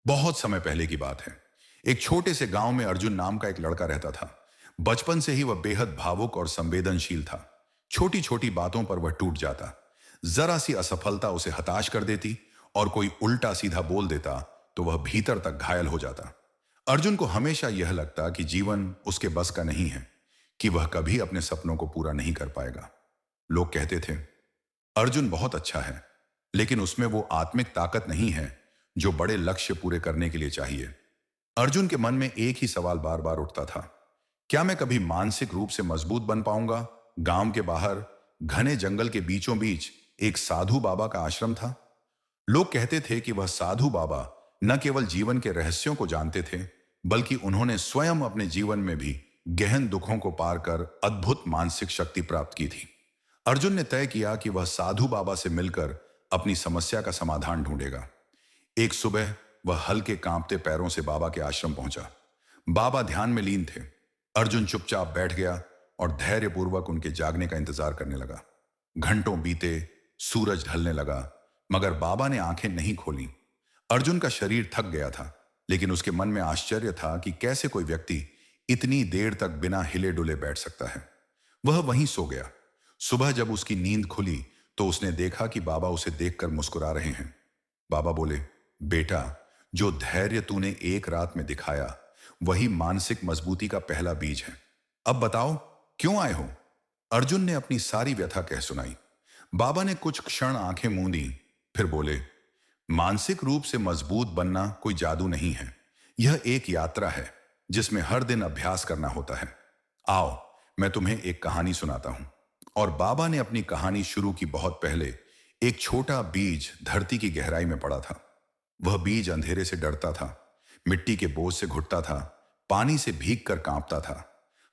बहुत समय पहले की बात है। एक छोटे से गांव में अर्जुन नाम का एक लड़का रहता था। बचपन से ही वह बेहद भावुक और संवेदनशील था। छोटी छोटी बातों पर वह टूट जाता। जरा सी असफलता उसे हताश कर देती और कोई उल्टा सीधा बोल देता तो वह भीतर तक घायल हो जाता। अर्जुन को हमेशा यह लगता कि जीवन उसके बस का नहीं है, कि वह कभी अपने सपनों को पूरा नहीं कर पाएगा। लोग कहते थे, अर्जुन बहुत अच्छा है, लेकिन उसमें वो आत्मिक ताकत नहीं है जो बड़े लक्ष्य पूरे करने के लिए चाहिए। अर्जुन के मन में एक ही सवाल बार बार उठता था, क्या मैं कभी मानसिक रूप से मजबूत बन पाऊंगा? गांव के बाहर घने जंगल के बीचों बीच एक साधु बाबा का आश्रम था। लोग कहते थे कि वह साधु बाबा न केवल जीवन के रहस्यों को जानते थे, बल्कि उन्होंने स्वयं अपने जीवन में भी गहन दुखों को पार कर अद्भुत मानसिक शक्ति प्राप्त की थी। अर्जुन ने तय किया कि वह साधु बाबा से मिलकर अपनी समस्या का समाधान ढूंढेगा। एक सुबह वह हल्के कांपते पैरों से बाबा के आश्रम पहुंचा। बाबा ध्यान में लीन थे। अर्जुन चुपचाप बैठ गया और धैर्यपूर्वक उनके जागने का इंतजार करने लगा। घंटों बीते, सूरज ढलने लगा, मगर बाबा ने आंखें नहीं खोली। अर्जुन का शरीर थक गया था, लेकिन उसके मन में आश्चर्य था कि कैसे कोई व्यक्ति इतनी देर तक बिना हिले डुले बैठ सकता है। वह वहीं सो गया। सुबह जब उसकी नींद खुली तो उसने देखा कि बाबा उसे देखकर मुस्कुरा रहे हैं। बाबा बोले, बेटा, जो धैर्य तूने एक रात में दिखाया वही मानसिक मजबूती का पहला बीज है। अब बताओ, क्यों आए हो? अर्जुन ने अपनी सारी व्यथा कह सुनाई। बाबा ने कुछ क्षण आंखें मूंदी, फिर बोले, मानसिक रूप से मजबूत बनना कोई जादू नहीं है। यह एक यात्रा है जिसमें हर दिन अभ्यास करना होता है। आओ, मैं तुम्हें एक कहानी सुनाता हूं। और बाबा ने अपनी कहानी शुरू की। बहुत पहले एक छोटा बीज धरती की गहराई में पड़ा था। वह बीज अंधेरे से डरता था, मिट्टी के बोझ से घुटता था, पानी से भीग कर कांपता था।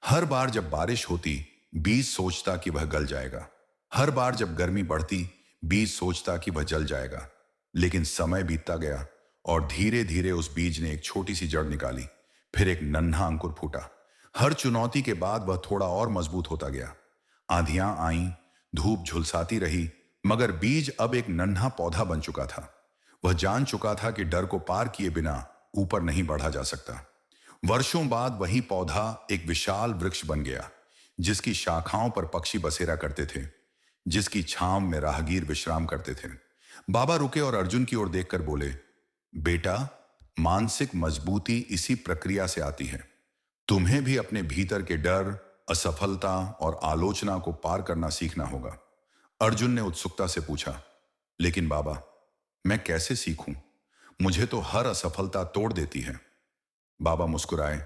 हर बार जब बारिश होती, बीज सोचता कि वह गल जाएगा। हर बार जब गर्मी बढ़ती, बीज सोचता कि वह जल जाएगा। लेकिन समय बीतता गया और धीरे धीरे उस बीज ने एक छोटी सी जड़ निकाली। फिर एक नन्हा अंकुर फूटा। हर चुनौती के बाद वह थोड़ा और मजबूत होता गया। आंधियां आईं, धूप झुलसाती रही, मगर बीज अब एक नन्हा पौधा बन चुका था। वह जान चुका था कि डर को पार किए बिना ऊपर नहीं बढ़ा जा सकता। वर्षों बाद वही पौधा एक विशाल वृक्ष बन गया, जिसकी शाखाओं पर पक्षी बसेरा करते थे, जिसकी छांव में राहगीर विश्राम करते थे। बाबा रुके और अर्जुन की ओर देखकर बोले, बेटा, मानसिक मजबूती इसी प्रक्रिया से आती है। तुम्हें भी अपने भीतर के डर, असफलता और आलोचना को पार करना सीखना होगा। अर्जुन ने उत्सुकता से पूछा, लेकिन बाबा, मैं कैसे सीखूं? मुझे तो हर असफलता तोड़ देती है। बाबा मुस्कुराए,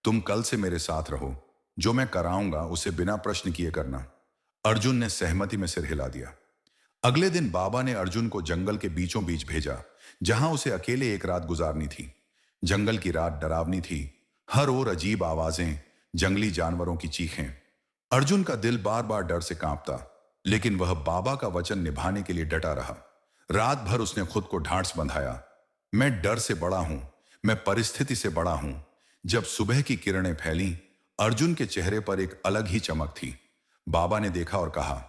तुम कल से मेरे साथ रहो। जो मैं कराऊंगा उसे बिना प्रश्न किए करना। अर्जुन ने सहमति में सिर हिला दिया। अगले दिन बाबा ने अर्जुन को जंगल के बीचों बीच भेजा, जहां उसे अकेले एक रात गुजारनी थी। जंगल की रात डरावनी थी। हर ओर अजीब आवाजें, जंगली जानवरों की चीखें। अर्जुन का दिल बार बार डर से कांपता, लेकिन वह बाबा का वचन निभाने के लिए डटा रहा। रात भर उसने खुद को ढांढस बंधाया, मैं डर से बड़ा हूं, मैं परिस्थिति से बड़ा हूं। जब सुबह की किरणें फैलीं, अर्जुन के चेहरे पर एक अलग ही चमक थी। बाबा ने देखा और कहा,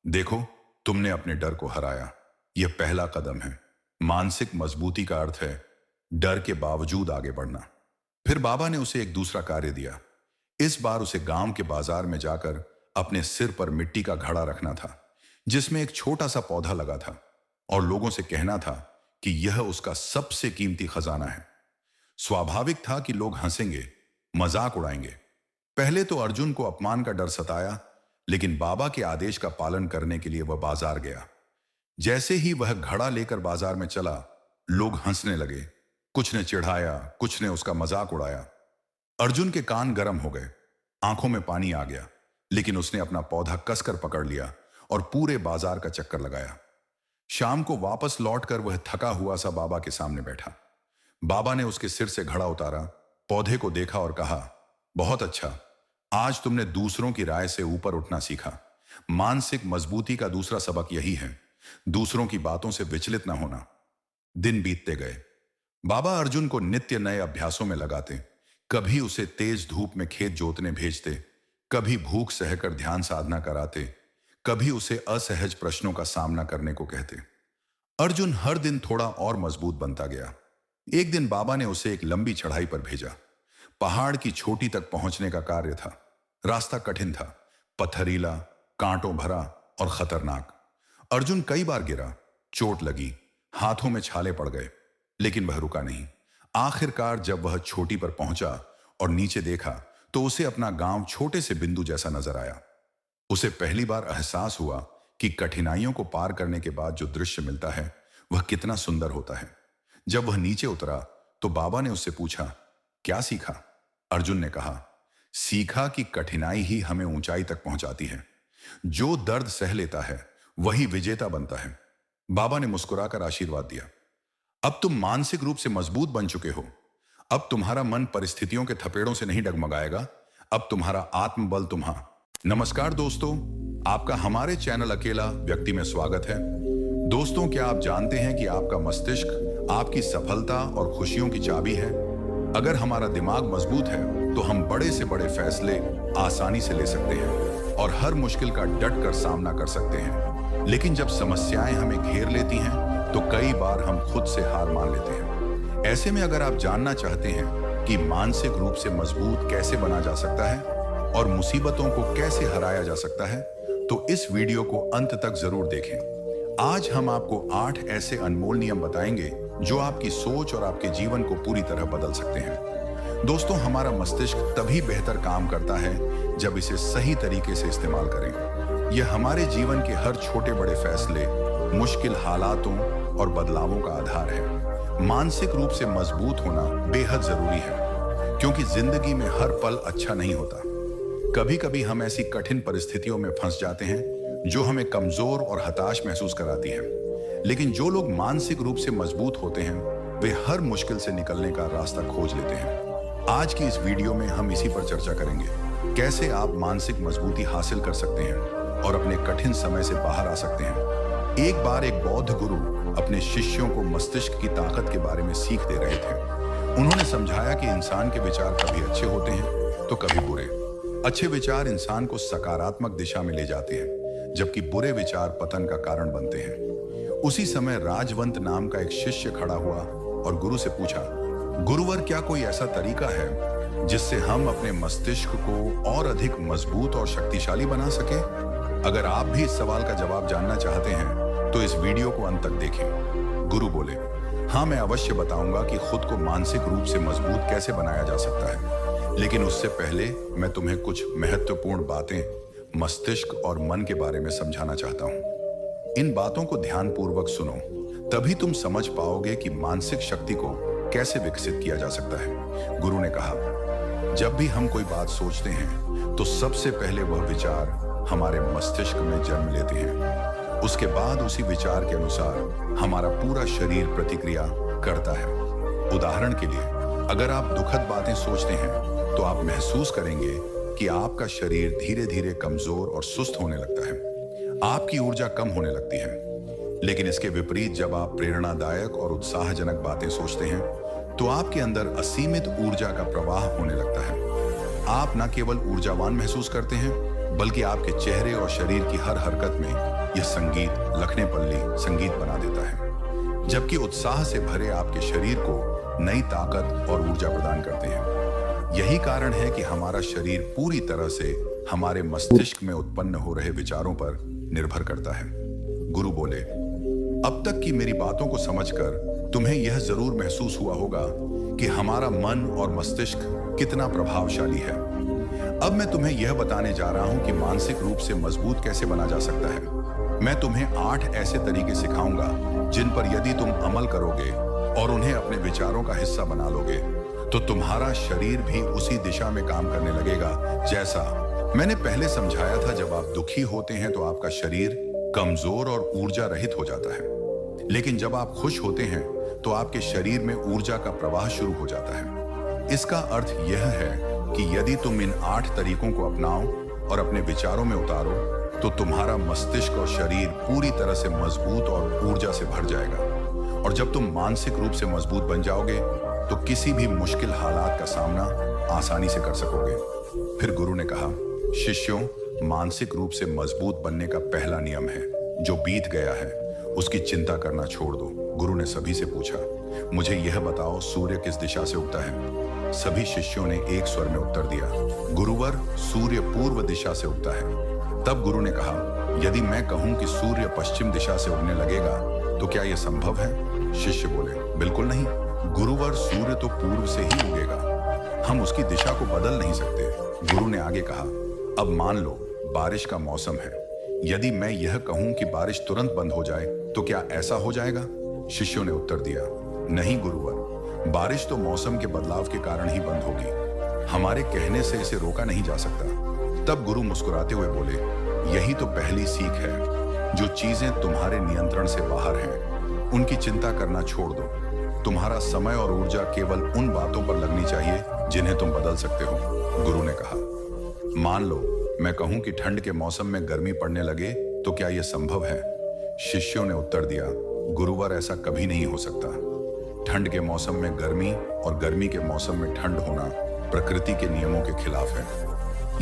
देखो, तुमने अपने डर को हराया। यह पहला कदम है। मानसिक मजबूती का अर्थ है डर के बावजूद आगे बढ़ना। फिर बाबा ने उसे एक दूसरा कार्य दिया। इस बार उसे गांव के बाजार में जाकर अपने सिर पर मिट्टी का घड़ा रखना था, जिसमें एक छोटा सा पौधा लगा था, और लोगों से कहना था कि यह उसका सबसे कीमती खजाना है। स्वाभाविक था कि लोग हंसेंगे, मजाक उड़ाएंगे। पहले तो अर्जुन को अपमान का डर सताया, लेकिन बाबा के आदेश का पालन करने के लिए वह बाजार गया। जैसे ही वह घड़ा लेकर बाजार में चला, लोग हंसने लगे। कुछ ने चिढ़ाया, कुछ ने उसका मजाक उड़ाया। अर्जुन के कान गर्म हो गए, आंखों में पानी आ गया, लेकिन उसने अपना पौधा कसकर पकड़ लिया और पूरे बाजार का चक्कर लगाया। शाम को वापस लौटकर वह थका हुआ सा बाबा के सामने बैठा। बाबा ने उसके सिर से घड़ा उतारा, पौधे को देखा और कहा, बहुत अच्छा, आज तुमने दूसरों की राय से ऊपर उठना सीखा। मानसिक मजबूती का दूसरा सबक यही है, दूसरों की बातों से विचलित न होना। दिन बीतते गए। बाबा अर्जुन को नित्य नए अभ्यासों में लगाते। कभी उसे तेज धूप में खेत जोतने भेजते, कभी भूख सहकर ध्यान साधना कराते, कभी उसे असहज प्रश्नों का सामना करने को कहते। अर्जुन हर दिन थोड़ा और मजबूत बनता गया। एक दिन बाबा ने उसे एक लंबी चढ़ाई पर भेजा। पहाड़ की चोटी तक पहुंचने का कार्य था। रास्ता कठिन था, पत्थरीला, कांटों भरा और खतरनाक। अर्जुन कई बार गिरा, चोट लगी, हाथों में छाले पड़ गए, लेकिन वह रुका नहीं। आखिरकार जब वह चोटी पर पहुंचा और नीचे देखा तो उसे अपना गांव छोटे से बिंदु जैसा नजर आया। उसे पहली बार एहसास हुआ कि कठिनाइयों को पार करने के बाद जो दृश्य मिलता है वह कितना सुंदर होता है। जब वह नीचे उतरा तो बाबा ने उससे पूछा, क्या सीखा? अर्जुन ने कहा, सीखा कि कठिनाई ही हमें ऊंचाई तक पहुंचाती है। जो दर्द सह लेता है वही विजेता बनता है। बाबा ने मुस्कुराकर आशीर्वाद दिया। अब तुम मानसिक रूप से मजबूत बन चुके हो। अब तुम्हारा मन परिस्थितियों के थपेड़ों से नहीं डगमगाएगा। अब तुम्हारा आत्मबल तुम्हारा। नमस्कार दोस्तों, आपका हमारे चैनल अकेला व्यक्ति में स्वागत है। दोस्तों, क्या आप जानते हैं कि आपका मस्तिष्क आपकी सफलता और खुशियों की चाबी है? अगर हमारा दिमाग मजबूत है तो हम बड़े से बड़े फैसले आसानी से ले सकते हैं और हर मुश्किल का डट कर सामना कर सकते हैं। लेकिन जब समस्याएं हमें घेर लेती हैं तो कई बार हम खुद से हार मान लेते हैं। ऐसे में अगर आप जानना चाहते हैं कि मानसिक रूप से मजबूत कैसे बना जा सकता है और मुसीबतों को कैसे हराया जा सकता है, तो इस वीडियो को अंत तक जरूर देखें। आज हम आपको 8 ऐसे अनमोल नियम बताएंगे जो आपकी सोच और आपके जीवन को पूरी तरह बदल सकते हैं। दोस्तों, हमारा मस्तिष्क तभी बेहतर काम करता है जब इसे सही तरीके से इस्तेमाल करें। यह हमारे जीवन के हर छोटे बड़े फैसले, मुश्किल हालातों और बदलावों का आधार है। मानसिक रूप से मजबूत होना बेहद जरूरी है, क्योंकि जिंदगी में हर पल अच्छा नहीं होता। कभी कभी हम ऐसी कठिन परिस्थितियों में फंस जाते हैं जो हमें कमजोर और हताश महसूस कराती है। लेकिन जो लोग मानसिक रूप से मजबूत होते हैं वे हर मुश्किल से निकलने का रास्ता खोज लेते हैं। आज की इस वीडियो में हम इसी पर चर्चा करेंगे, कैसे आप मानसिक मजबूती हासिल कर सकते हैं और अपने कठिन समय से बाहर आ सकते हैं। एक बार एक बौद्ध गुरु अपने शिष्यों को मस्तिष्क की ताकत के बारे में सीख दे रहे थे। उन्होंने समझाया कि इंसान के विचार कभी अच्छे होते हैं तो कभी बुरे। अच्छे विचार इंसान को सकारात्मक दिशा में ले जाते हैं, जबकि बुरे विचार पतन का कारण बनते हैं। उसी समय राजवंत नाम का एक शिष्य खड़ा हुआ और गुरु से पूछा, गुरुवर, क्या कोई ऐसा तरीका है जिससे हम अपने मस्तिष्क को और अधिक मजबूत और शक्तिशाली बना सके? अगर आप भी इस सवाल का जवाब जानना चाहते हैं तो इस वीडियो को अंत तक देखें। गुरु बोले, हाँ, मैं अवश्य बताऊंगा कि खुद को मानसिक रूप से मजबूत कैसे बनाया जा सकता है। लेकिन उससे पहले मैं तुम्हें कुछ महत्वपूर्ण बातें मस्तिष्क और मन के बारे में समझाना चाहता हूं। इन बातों को ध्यानपूर्वक सुनो, तभी तुम समझ पाओगे कि मानसिक शक्ति को कैसे विकसित किया जा सकता है। गुरु ने कहा, जब भी हम कोई बात सोचते हैं तो सबसे पहले वह विचार हमारे मस्तिष्क में जन्म लेते हैं। उसके बाद उसी विचार के अनुसार हमारा पूरा शरीर प्रतिक्रिया करता है। उदाहरण के लिए, अगर आप दुखद बातें सोचते हैं तो आप महसूस करेंगे कि आपका शरीर धीरे धीरे कमजोर और सुस्त होने लगता है। आपकी ऊर्जा कम होने लगती है। लेकिन इसके विपरीत, जब आप प्रेरणादायक और उत्साहजनक बातें सोचते हैं तो आपके अंदर असीमित ऊर्जा का प्रवाह होने लगता है। आप न केवल ऊर्जावान महसूस करते हैं, बल्कि आपके चेहरे और शरीर की हर हरकत में यह संगीत, लखने पल्ली संगीत बना देता है। जबकि उत्साह से भरे आपके शरीर को नई ताकत और ऊर्जा प्रदान करते हैं। यही कारण है कि हमारा शरीर पूरी तरह से हमारे मस्तिष्क में उत्पन्न हो रहे विचारों पर निर्भर करता है। गुरु बोले, अब तक की मेरी बातों को समझकर तुम्हें यह जरूर महसूस हुआ होगा कि हमारा मन और मस्तिष्क कितना प्रभावशाली है। अब मैं तुम्हें यह बताने जा रहा हूं कि मानसिक रूप से मजबूत कैसे बना जा सकता है। मैं तुम्हें 8 ऐसे तरीके सिखाऊंगा जिन पर यदि तुम अमल करोगे और उन्हें अपने विचारों का हिस्सा बना लोगे तो तुम्हारा शरीर भी उसी दिशा में काम करने लगेगा जैसा मैंने पहले समझाया था। जब आप दुखी होते हैं तो आपका शरीर कमजोर और ऊर्जा रहित हो जाता है, लेकिन जब आप खुश होते हैं तो आपके शरीर में ऊर्जा का प्रवाह शुरू हो जाता है। इसका अर्थ यह है कि यदि तुम इन 8 तरीकों को अपनाओ और अपने विचारों में उतारो तो तुम्हारा मस्तिष्क और शरीर पूरी तरह से मजबूत और ऊर्जा से भर जाएगा। और जब तुम मानसिक रूप से मजबूत बन जाओगे तो किसी भी मुश्किल हालात का सामना आसानी से कर सकोगे। फिर गुरु ने कहा, शिष्यों, मानसिक रूप से मजबूत बनने का पहला नियम है, जो बीत गया है उसकी चिंता करना छोड़ दो। गुरु ने सभी से पूछा, मुझे यह बताओ, सूर्य किस दिशा से उगता है? सभी शिष्यों ने एक स्वर में उत्तर दिया, गुरुवर, सूर्य पूर्व दिशा से उगता है। तब गुरु ने कहा, यदि मैं कहूं कि सूर्य पश्चिम दिशा से उगने लगेगा तो क्या यह संभव है? शिष्य बोले, बिल्कुल नहीं गुरुवर, सूर्य तो पूर्व से ही उगेगा, हम उसकी दिशा को बदल नहीं सकते। गुरु ने आगे कहा, अब मान लो बारिश का मौसम है, यदि मैं यह कहूं कि बारिश तुरंत बंद हो जाए तो क्या ऐसा हो जाएगा? शिष्यों ने उत्तर दिया, नहीं गुरुवर, बारिश तो मौसम के बदलाव के कारण ही बंद होगी, हमारे कहने से इसे रोका नहीं जा सकता। तब गुरु मुस्कुराते हुए बोले, यही तो पहली सीख है, जो चीजें तुम्हारे नियंत्रण से बाहर हैं उनकी चिंता करना छोड़ दो। तुम्हारा समय और ऊर्जा केवल उन बातों पर लगनी चाहिए जिन्हें तुम बदल सकते हो। गुरु ने कहा, मान लो मैं कहूं कि ठंड के मौसम में गर्मी पड़ने लगे तो क्या यह संभव है? शिष्यों ने उत्तर दिया, गुरुवर, ऐसा कभी नहीं हो सकता। ठंड के मौसम में गर्मी और गर्मी के मौसम में ठंड होना प्रकृति के नियमों के खिलाफ है।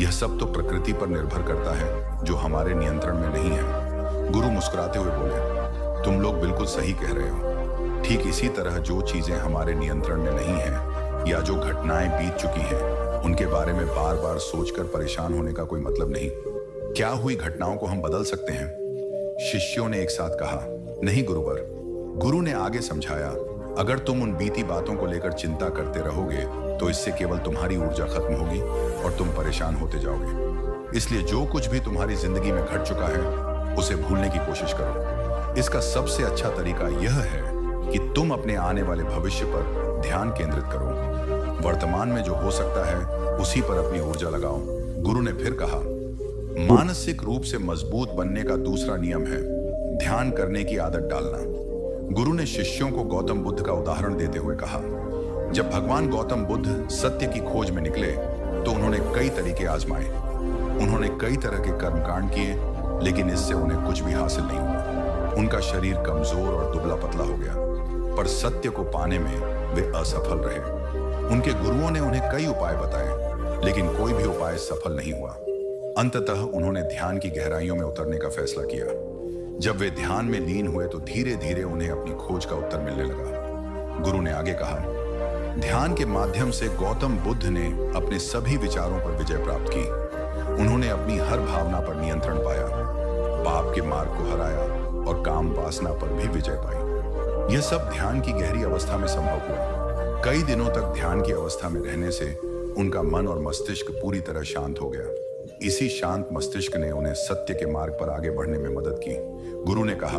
यह सब तो प्रकृति पर निर्भर करता है जो हमारे नियंत्रण में नहीं है। गुरु मुस्कुराते हुए बोले, तुम लोग बिल्कुल सही कह रहे हो। ठीक इसी तरह जो चीजें हमारे नियंत्रण में नहीं है या जो घटनाएं बीत चुकी हैं उनके बारे में बार बार सोचकर परेशान होने का कोई मतलब नहीं। क्या हुई घटनाओं को हम बदल सकते हैं? शिष्यों ने एक साथ कहा, नहीं गुरुवर। गुरु ने आगे समझाया, अगर तुम उन बीती बातों को लेकर चिंता करते रहोगे तो इससे केवल तुम्हारी ऊर्जा खत्म होगी और तुम परेशान होते जाओगे। इसलिए जो कुछ भी तुम्हारी जिंदगी में घट चुका है उसे भूलने की कोशिश करो। इसका सबसे अच्छा तरीका यह है कि तुम अपने आने वाले भविष्य पर ध्यान केंद्रित करो। वर्तमान में जो हो सकता है उसी पर अपनी ऊर्जा लगाओ। गुरु ने फिर कहा, मानसिक रूप से मजबूत बनने का दूसरा नियम है ध्यान करने की आदत डालना। गुरु ने शिष्यों को गौतम बुद्ध का उदाहरण देते हुए कहा, जब भगवान गौतम बुद्ध सत्य की खोज में निकले तो उन्होंने कई तरीके आजमाए, उन्होंने कई तरह के कर्मकांड किए, लेकिन इससे उन्हें कुछ भी हासिल नहीं हुआ। उनका शरीर कमजोर और दुबला पतला हो गया, पर सत्य को पाने में वे असफल रहे। उनके गुरुओं ने उन्हें कई उपाय बताए, लेकिन कोई भी उपाय सफल नहीं हुआ। अंततः उन्होंने ध्यान की गहराइयों में उतरने का फैसला किया। जब वे ध्यान में लीन हुए तो धीरे धीरे उन्हें अपनी खोज का उत्तर मिलने लगा। गुरु ने आगे कहा, ध्यान के माध्यम से गौतम बुद्ध ने अपने सभी विचारों पर विजय प्राप्त की। उन्होंने अपनी हर भावना पर नियंत्रण पाया, पाप के मार्ग को हराया और काम वासना पर भी विजय पाई। यह सब ध्यान की गहरी अवस्था में संभव हुआ। कई दिनों तक ध्यान की अवस्था में रहने से उनका मन और मस्तिष्क पूरी तरह शांत हो गया। इसी शांत मस्तिष्क ने उन्हें सत्य के मार्ग पर आगे बढ़ने में मदद की। गुरु ने कहा,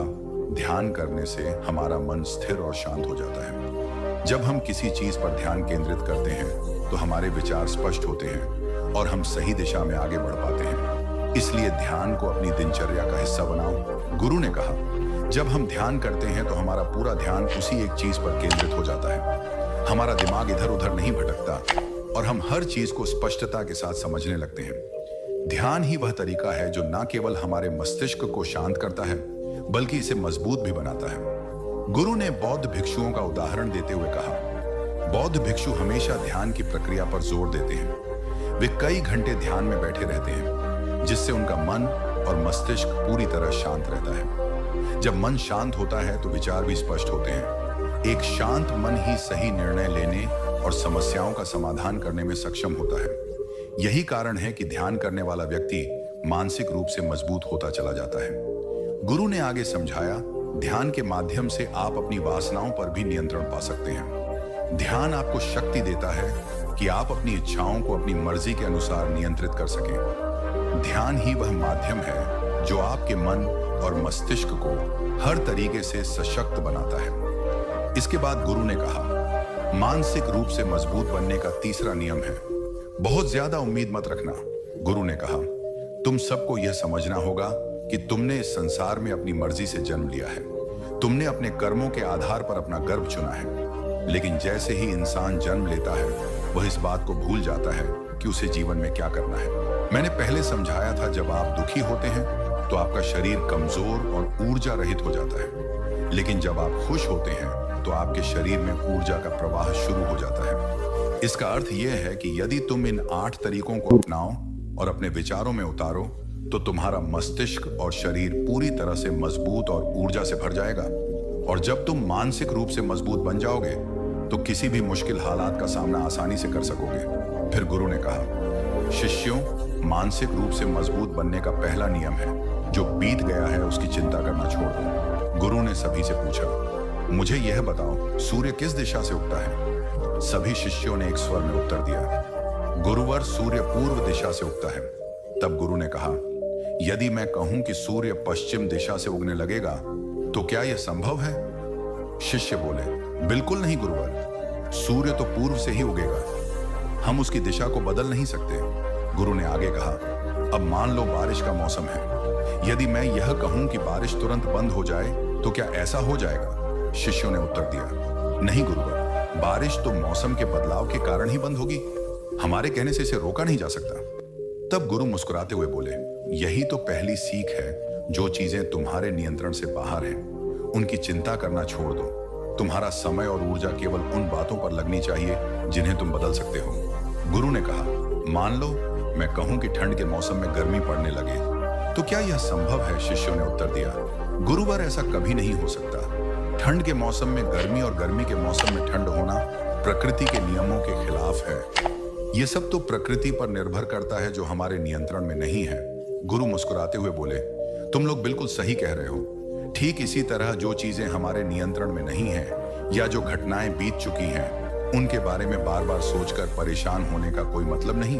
ध्यान करने से हमारा मन स्थिर और शांत हो जाता है। जब हम किसी चीज पर ध्यान केंद्रित करते हैं तो हमारे विचार स्पष्ट होते हैं और हम सही दिशा में आगे बढ़ पाते हैं। इसलिए ध्यान को अपनी दिनचर्या का हिस्सा बनाओ। गुरु ने कहा, जब हम ध्यान करते हैं तो हमारा पूरा ध्यान उसी एक चीज पर केंद्रित हो जाता है। हमारा दिमाग इधर उधर नहीं भटकता और हम हर चीज को स्पष्टता के साथ समझने लगते हैं। ध्यान ही वह तरीका है जो न केवल हमारे मस्तिष्क को शांत करता है बल्कि इसे मजबूत भी बनाता है। गुरु ने बौद्ध भिक्षुओं का उदाहरण देते हुए कहा, बौद्ध भिक्षु हमेशा ध्यान की प्रक्रिया पर जोर देते हैं। वे कई घंटे ध्यान में बैठे रहते हैं, जिससे उनका मन और मस्तिष्क पूरी तरह शांत रहता है। जब मन शांत होता है तो विचार भी स्पष्ट होते हैं। एक शांत मन ही सही निर्णय लेने और समस्याओं का समाधान करने में सक्षम होता है। यही कारण है कि ध्यान करने वाला व्यक्ति मानसिक रूप से मजबूत होता चला जाता है। गुरु ने आगे समझाया, ध्यान के माध्यम से आप अपनी वासनाओं पर भी नियंत्रण पा सकते हैं। ध्यान आपको शक्ति देता है कि आप अपनी इच्छाओं को अपनी मर्जी के अनुसार नियंत्रित कर सकें। ध्यान ही वह माध्यम है जो आपके मन और मस्तिष्क को हर तरीके से सशक्त बनाता है। इसके बाद गुरु ने कहा, मानसिक रूप से मजबूत बनने का तीसरा नियम है बहुत ज्यादा उम्मीद मत रखना। गुरु ने कहा, तुम सबको यह समझना होगा कि तुमने इस संसार में अपनी मर्जी से जन्म लिया है। तुमने अपने कर्मों के आधार पर अपना गर्भ चुना है। लेकिन जैसे ही इंसान जन्म लेता है वह इस बात को भूल जाता है कि उसे जीवन में क्या करना है। मैंने पहले समझाया था, जब आप दुखी होते हैं तो आपका शरीर कमजोर और ऊर्जा रहित हो जाता है, लेकिन जब आप खुश होते हैं तो आपके शरीर में ऊर्जा का प्रवाह शुरू हो जाता है। इसका अर्थ यह है कि यदि तुम इन 8 तरीकों को अपनाओ और अपने विचारों में उतारो तो तुम्हारा मस्तिष्क और शरीर पूरी तरह से मजबूत और ऊर्जा से भर जाएगा। और जब तुम मानसिक रूप से मजबूत बन जाओगे तो किसी भी मुश्किल हालात का सामना आसानी से कर सकोगे। फिर गुरु ने कहा, शिष्यों, मानसिक रूप से मजबूत बनने का पहला नियम है, जो बीत गया है उसकी चिंता करना छोड़ दो। गुरु ने सभी से पूछा, मुझे यह बताओ, सूर्य किस दिशा से उगता है? सभी शिष्यों ने एक स्वर में उत्तर दिया, गुरुवर, सूर्य पूर्व दिशा से उगता है। तब गुरु ने कहा, यदि मैं कहूं कि सूर्य पश्चिम दिशा से उगने लगेगा तो क्या यह संभव है? शिष्य बोले, बिल्कुल नहीं गुरुवर, सूर्य तो पूर्व से ही उगेगा, हम उसकी दिशा को बदल नहीं सकते। गुरु ने आगे कहा, अब मान लो बारिश का मौसम है, यदि मैं यह कहूं कि बारिश तुरंत बंद हो जाए तो क्या ऐसा हो जाएगा? शिष्यों ने उत्तर दिया, नहीं गुरुवर, बारिश तो मौसम के बदलाव के कारण ही बंद होगी, हमारे कहने से इसे रोका नहीं जा सकता। तब गुरु मुस्कुराते हुए बोले, यही तो पहली सीख है, जो चीजें तुम्हारे नियंत्रण से बाहर हैं, उनकी चिंता करना छोड़ दो। तुम्हारा समय और ऊर्जा केवल उन बातों पर लगनी चाहिए जिन्हें तुम बदल सकते हो। गुरु ने कहा, मान लो मैं कहूं कि ठंड के मौसम में गर्मी पड़ने लगे, तो क्या यह संभव है? शिष्यों ने उत्तर दिया, गुरुवर, ऐसा कभी नहीं हो सकता। ठंड के मौसम में गर्मी और गर्मी के मौसम में ठंड होना प्रकृति के नियमों के खिलाफ है। यह सब तो प्रकृति पर निर्भर करता है, जो हमारे नियंत्रण में नहीं है। गुरु मुस्कुराते हुए बोले, तुम लोग बिल्कुल सही कह रहे हो। ठीक इसी तरह जो चीजें हमारे नियंत्रण में नहीं हैं या जो घटनाएं बीत चुकी हैं, उनके बारे में बार बार सोचकर परेशान होने का कोई मतलब नहीं।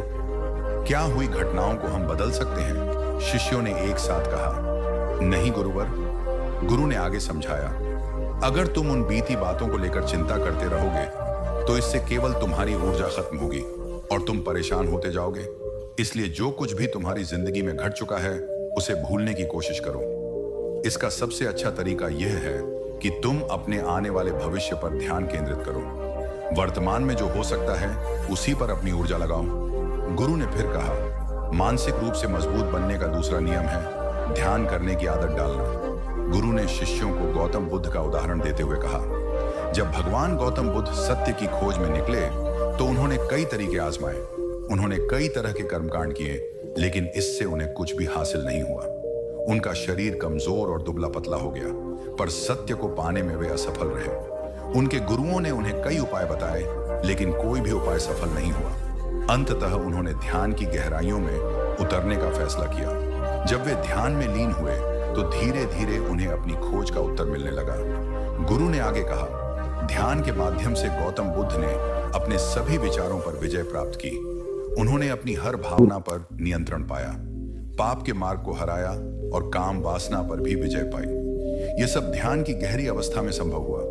क्या हुई घटनाओं को हम बदल सकते हैं? शिष्यों ने एक साथ कहा, नहीं गुरुवर। गुरु ने आगे समझाया, अगर तुम उन बीती बातों को लेकर चिंता करते रहोगे तो इससे केवल तुम्हारी ऊर्जा खत्म होगी और तुम परेशान होते जाओगे। इसलिए जो कुछ भी तुम्हारी जिंदगी में घट चुका है उसे भूलने की कोशिश करो। इसका सबसे अच्छा तरीका यह है कि तुम अपने आने वाले भविष्य पर ध्यान केंद्रित करो। वर्तमान में जो हो सकता है उसी पर अपनी ऊर्जा लगाओ। गुरु ने फिर कहा, मानसिक रूप से मजबूत बनने का दूसरा नियम है ध्यान करने की आदत डालना। गुरु ने शिष्यों को गौतम बुद्ध का उदाहरण देते हुए कहा, जब भगवान गौतम बुद्ध सत्य की खोज में निकले तो उन्होंने कई तरीके आजमाए, उन्होंने कई तरह के कर्मकांड किए, लेकिन इससे उन्हें कुछ भी हासिल नहीं हुआ। उनका शरीर कमजोर और दुबला पतला हो गया, पर सत्य को पाने में वे असफल रहे। उनके गुरुओं ने उन्हें कई उपाय बताए, लेकिन कोई भी उपाय सफल नहीं हुआ। अंततः उन्होंने ध्यान की गहराइयों में उतरने का फैसला किया। जब वे ध्यान में लीन हुए तो धीरे धीरे उन्हें अपनी खोज का उत्तर मिलने लगा। गुरु ने आगे कहा, ध्यान के माध्यम से गौतम बुद्ध ने अपने सभी विचारों पर विजय प्राप्त की। उन्होंने अपनी हर भावना पर नियंत्रण पाया, पाप के मार्ग को हराया और काम वासना पर भी विजय पाई। यह सब ध्यान की गहरी अवस्था में संभव हुआ।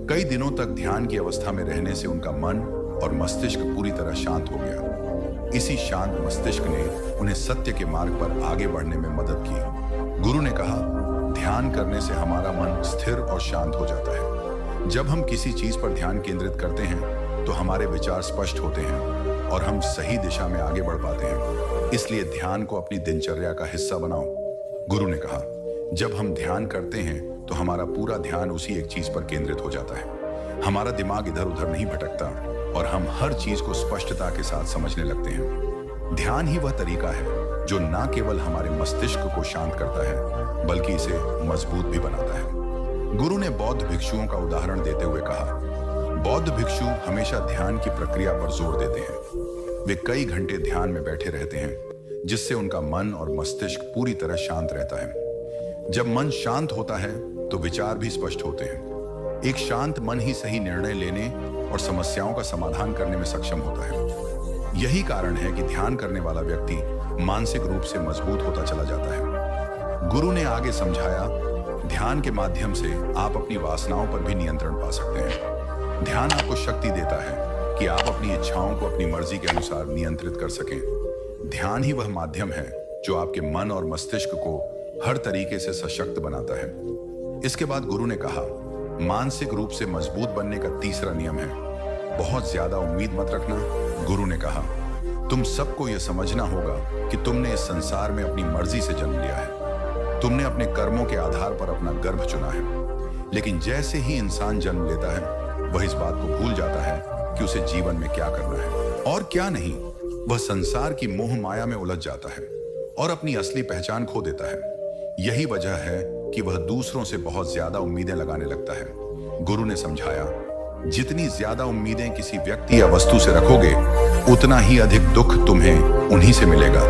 कई दिनों तक ध्यान की अवस्था में रहने से उनका मन और मस्तिष्क पूरी तरह शांत हो गया। इसी शांत मस्तिष्क ने उन्हें सत्य के मार्ग पर आगे बढ़ने में मदद की। गुरु ने कहा, ध्यान करने से हमारा मन स्थिर और शांत हो जाता है। जब हम किसी चीज पर ध्यान केंद्रित करते हैं तो हमारे विचार स्पष्ट होते हैं और हम सही दिशा में आगे बढ़ पाते हैं। इसलिए ध्यान को अपनी दिनचर्या का हिस्सा बनाओ। गुरु ने कहा, जब हम ध्यान करते हैं तो हमारा पूरा ध्यान उसी एक चीज पर केंद्रित हो जाता है। हमारा दिमाग इधर उधर नहीं भटकता और हम हर चीज को स्पष्टता के साथ समझने लगते हैं। ध्यान ही वह तरीका है जो न केवल हमारे मस्तिष्क को शांत करता है, बल्कि इसे मजबूत भी बनाता है। गुरु ने बौद्ध भिक्षुओं का उदाहरण देते हुए कहा, बौद्ध भिक्षु हमेशा ध्यान की प्रक्रिया पर जोर देते हैं। वे कई घंटे ध्यान में बैठे रहते हैं, जिससे उनका मन और मस्तिष्क पूरी तरह शांत रहता है। जब मन शांत होता है तो विचार भी स्पष्ट होते हैं। एक शांत मन ही सही निर्णय लेने और समस्याओं का समाधान करने में सक्षम होता है। यही कारण है कि ध्यान करने वाला व्यक्ति मानसिक रूप से मजबूत होता चला जाता है। गुरु ने आगे समझाया, ध्यान के माध्यम से आप अपनी वासनाओं पर भी नियंत्रण पा सकते हैं। ध्यान आपको शक्ति देता है कि आप अपनी इच्छाओं को अपनी मर्जी के अनुसार नियंत्रित कर सकें। ध्यान ही वह माध्यम है जो आपके मन और मस्तिष्क को हर तरीके से सशक्त बनाता है। इसके बाद गुरु ने कहा, मानसिक रूप से मजबूत बनने का तीसरा नियम है, बहुत ज्यादा उम्मीद मत रखना। गुरु ने कहा, तुम सबको यह समझना होगा कि तुमने इस संसार में अपनी मर्जी से जन्म लिया है। तुमने अपने कर्मों के आधार पर अपना गर्भ चुना है। लेकिन जैसे ही इंसान जन्म लेता है वह इस बात को भूल जाता है कि उसे जीवन में क्या करना है और क्या नहीं। वह संसार की मोह माया में उलझ जाता है और अपनी असली पहचान खो देता है। यही वजह है कि वह दूसरों से बहुत ज्यादा उम्मीदें लगाने लगता है। गुरु ने समझाया, जितनी ज्यादा उम्मीदें किसी व्यक्ति या वस्तु से रखोगे, उतना ही अधिक दुख तुम्हें उन्हीं से मिलेगा।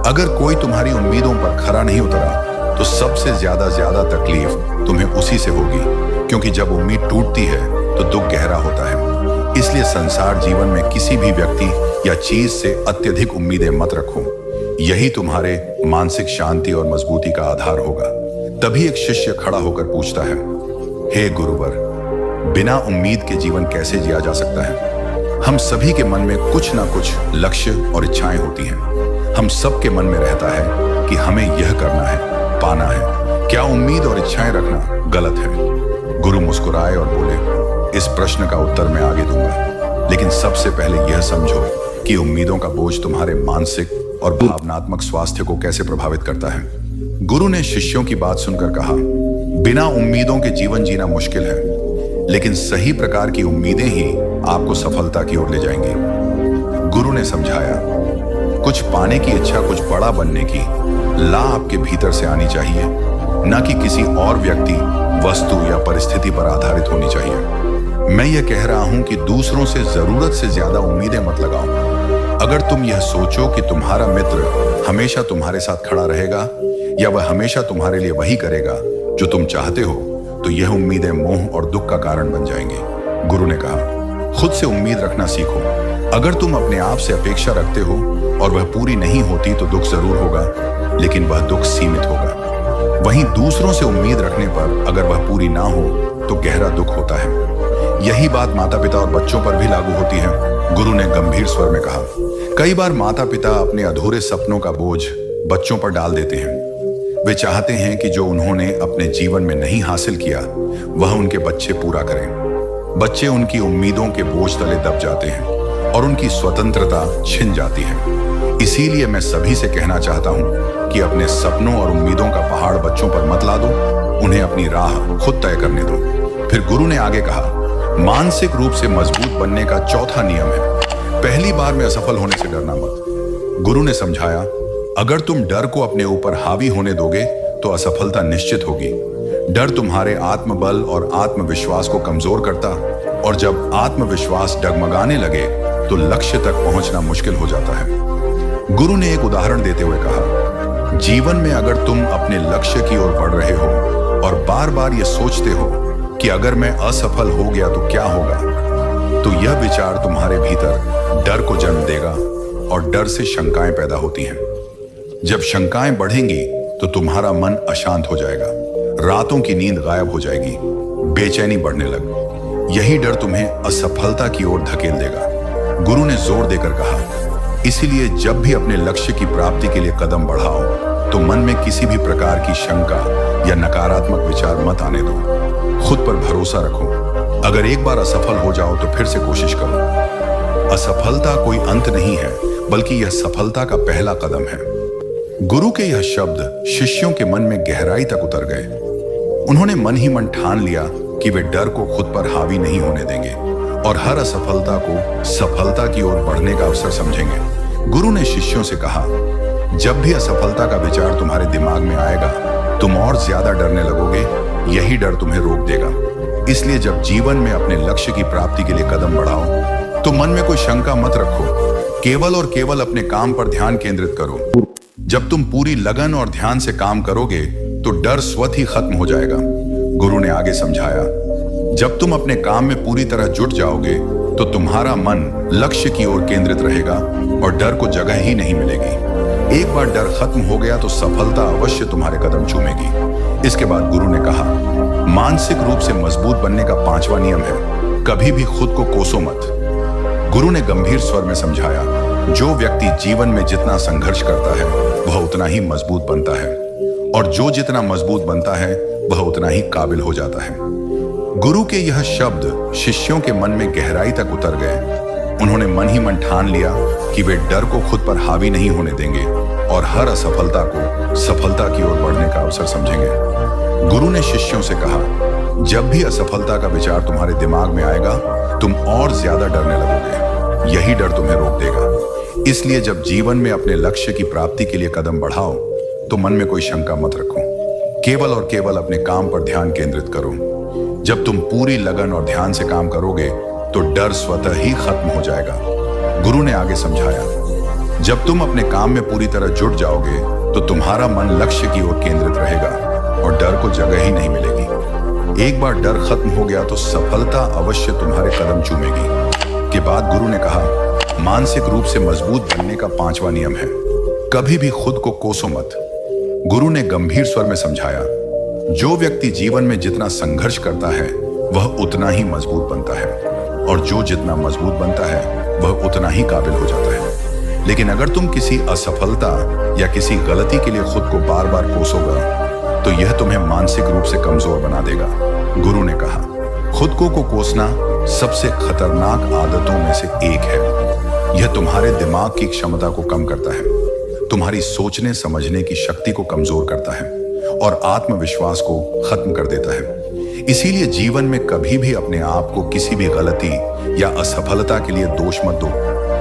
अगर कोई तुम्हारी उम्मीदों पर खरा नहीं उतरा तो सबसे ज्यादा तकलीफ तुम्हें उसी से होगी, क्योंकि जब उम्मीद टूटती है तो दुख गहरा होता है। इसलिए संसार जीवन में किसी भी व्यक्ति या चीज से अत्यधिक उम्मीदें मत रखो। यही तुम्हारे मानसिक शांति और मजबूती का आधार होगा। तभी एक शिष्य खड़ा होकर पूछता है, हे गुरुवर, बिना उम्मीद के जीवन कैसे जिया जा सकता है? हम सभी के मन में कुछ ना कुछ लक्ष्य और इच्छाएं होती हैं। हम सबके मन में रहता है कि हमें यह करना है, पाना है। क्या उम्मीद और इच्छाएं रखना गलत है? गुरु मुस्कुराए और बोले, इस प्रश्न का उत्तर मैं आगे दूंगा, लेकिन सबसे पहले यह समझो कि उम्मीदों का बोझ तुम्हारे मानसिक और भावनात्मक स्वास्थ्य को कैसे प्रभावित करता है। गुरु ने शिष्यों की बात सुनकर कहा, बिना उम्मीदों के जीवन जीना मुश्किल है, लेकिन सही प्रकार की उम्मीदें ही आपको सफलता की ओर ले जाएंगी। गुरु ने समझाया, कुछ पाने की इच्छा कुछ बड़ा बनने की ला आपके भीतर से आनी चाहिए, न कि किसी और व्यक्ति, वस्तु या परिस्थिति पर आधारित होनी चाहिए। मैं यह कह रहा हूं कि दूसरों से जरूरत से ज्यादा उम्मीदें मत लगाओ। अगर तुम यह सोचो कि तुम्हारा मित्र हमेशा तुम्हारे साथ खड़ा रहेगा या वह हमेशा तुम्हारे लिए वही करेगा जो तुम चाहते हो, तो यह उम्मीदें मोह और दुख का कारण बन जाएंगी। गुरु ने कहा, खुद से उम्मीद रखना सीखो। अगर तुम अपने आप से अपेक्षा रखते हो और वह पूरी नहीं होती तो दुख जरूर होगा, लेकिन वह दुख सीमित होगा। वहीं दूसरों से उम्मीद रखने पर अगर वह पूरी ना हो तो गहरा दुख होता है। यही बात माता पिता और बच्चों पर भी लागू होती है। गुरु ने गंभीर स्वर में कहा, कई बार माता पिता अपने अधूरे सपनों का बोझ बच्चों पर डाल देते हैं। वे चाहते हैं कि जो उन्होंने अपने जीवन में नहीं हासिल किया वह उनके बच्चे पूरा करें। बच्चे उनकी उम्मीदों के बोझ तले दब जाते हैं और उनकी स्वतंत्रता छिन जाती है। इसीलिए मैं सभी से कहना चाहता हूं कि अपने सपनों और उम्मीदों का पहाड़ बच्चों पर मत ला दो, उन्हें अपनी राह खुद तय करने दो। फिर गुरु ने आगे कहा, मानसिक रूप से मजबूत बनने का चौथा नियम है, पहली बार में असफल होने से डरना मत। गुरु ने समझाया, अगर तुम डर को अपने ऊपर हावी होने दोगे तो असफलता निश्चित होगी। डर तुम्हारे आत्मबल और आत्मविश्वास को कमजोर करता, और जब आत्मविश्वास डगमगाने लगे तो लक्ष्य तक पहुंचना मुश्किल हो जाता है। गुरु ने एक उदाहरण देते हुए कहा, जीवन में अगर तुम अपने लक्ष्य की ओर बढ़ रहे हो और बार बार ये सोचते हो कि अगर मैं असफल हो गया तो क्या होगा, तो यह विचार तुम्हारे भीतर डर को जन्म देगा और डर से शंकाएं पैदा होती हैं। जब शंकाएं बढ़ेंगी तो तुम्हारा मन अशांत हो जाएगा, रातों की नींद गायब हो जाएगी, बेचैनी बढ़ने लग। यही डर तुम्हें असफलता की ओर धकेल देगा। गुरु ने जोर देकर कहा, इसीलिए जब भी अपने लक्ष्य की प्राप्ति के लिए कदम बढ़ाओ तो मन में किसी भी प्रकार की शंका या नकारात्मक विचार मत आने दो। खुद पर भरोसा रखो। अगर एक बार असफल हो जाओ तो फिर से कोशिश करो। असफलता कोई अंत नहीं है, बल्कि यह सफलता का पहला कदम है। गुरु के यह शब्द शिष्यों के मन में गहराई तक उतर गए। उन्होंने मन ही मन ठान लिया कि वे डर को खुद पर हावी नहीं होने देंगे और हर असफलता को सफलता की ओर बढ़ने का अवसर समझेंगे। गुरु ने शिष्यों से कहा, जब भी असफलता का विचार तुम्हारे दिमाग में आएगा, तुम और ज्यादा डरने लगोगे। यही डर तुम्हें रोक देगा। इसलिए जब जीवन में अपने लक्ष्य की प्राप्ति के लिए कदम बढ़ाओ तो मन में कोई शंका मत रखो। केवल और केवल अपने काम पर ध्यान केंद्रित करो। जब तुम पूरी लगन और ध्यान से काम करोगे तो डर स्वतः ही खत्म हो जाएगा। गुरु ने आगे समझाया, जब तुम अपने काम में पूरी तरह जुट जाओगे तो तुम्हारा मन लक्ष्य की ओर केंद्रित रहेगा और डर को जगह ही नहीं मिलेगी। एक बार डर खत्म हो गया तो सफलता अवश्य तुम्हारे कदम चूमेगी। इसके बाद गुरु ने कहा, मानसिक रूप से मजबूत बनने का पांचवा नियम है, कभी भी खुद को कोसो मत। गुरु ने गंभीर स्वर में समझाया, जो व्यक्ति जीवन में जितना संघर्ष करता है वह उतना ही मजबूत बनता है, और जो जितना मजबूत बनता है वह उतना ही काबिल हो जाता है। गुरु के यह शब्द शिष्यों के मन में गहराई तक उतर गए। उन्होंने मन ही मन ठान लिया कि वे डर को खुद पर हावी नहीं होने देंगे और हर असफलता को सफलता की ओर बढ़ने का अवसर समझेंगे। गुरु ने शिष्यों से कहा, जब भी असफलता का विचार तुम्हारे दिमाग में आएगा, तुम और ज्यादा डरने लगोगे। यही डर तुम्हें रोक देगा। इसलिए जब जीवन में अपने लक्ष्य की प्राप्ति के लिए कदम बढ़ाओ तो मन में कोई शंका मत रखो। केवल और केवल अपने काम पर ध्यान केंद्रित करो। जब तुम पूरी लगन और ध्यान से काम करोगे तो डर स्वतः ही खत्म हो जाएगा। गुरु ने आगे समझाया, जब तुम अपने काम में पूरी तरह जुट जाओगे तो तुम्हारा मन लक्ष्य की ओर केंद्रित रहेगा और डर को जगह ही नहीं मिलेगी। एक बार डर खत्म हो गया तो सफलता अवश्य तुम्हारे कदम चूमेगी। के बाद गुरु ने कहा, मानसिक रूप से मजबूत बनने का 5वां नियम है, कभी भी खुद को कोसो मत। गुरु ने गंभीर स्वर में समझाया, जो व्यक्ति जीवन में जितना संघर्ष करता है वह उतना ही मजबूत बनता है और जो जितना मजबूत बनता है वह उतना ही काबिल हो जाता है। लेकिन अगर तुम किसी असफलता या किसी गलती के लिए खुद को बार बार कोसोगे तो यह तुम्हें मानसिक रूप से कमजोर बना देगा। गुरु ने कहा, खुद को कोसना सबसे खतरनाक आदतों में से एक है। यह तुम्हारे दिमाग की क्षमता को कम करता है, तुम्हारी सोचने समझने की शक्ति को कमजोर करता है और आत्मविश्वास को खत्म कर देता है। इसीलिए जीवन में कभी भी अपने आप को किसी भी गलती या असफलता के लिए दोष मत दो।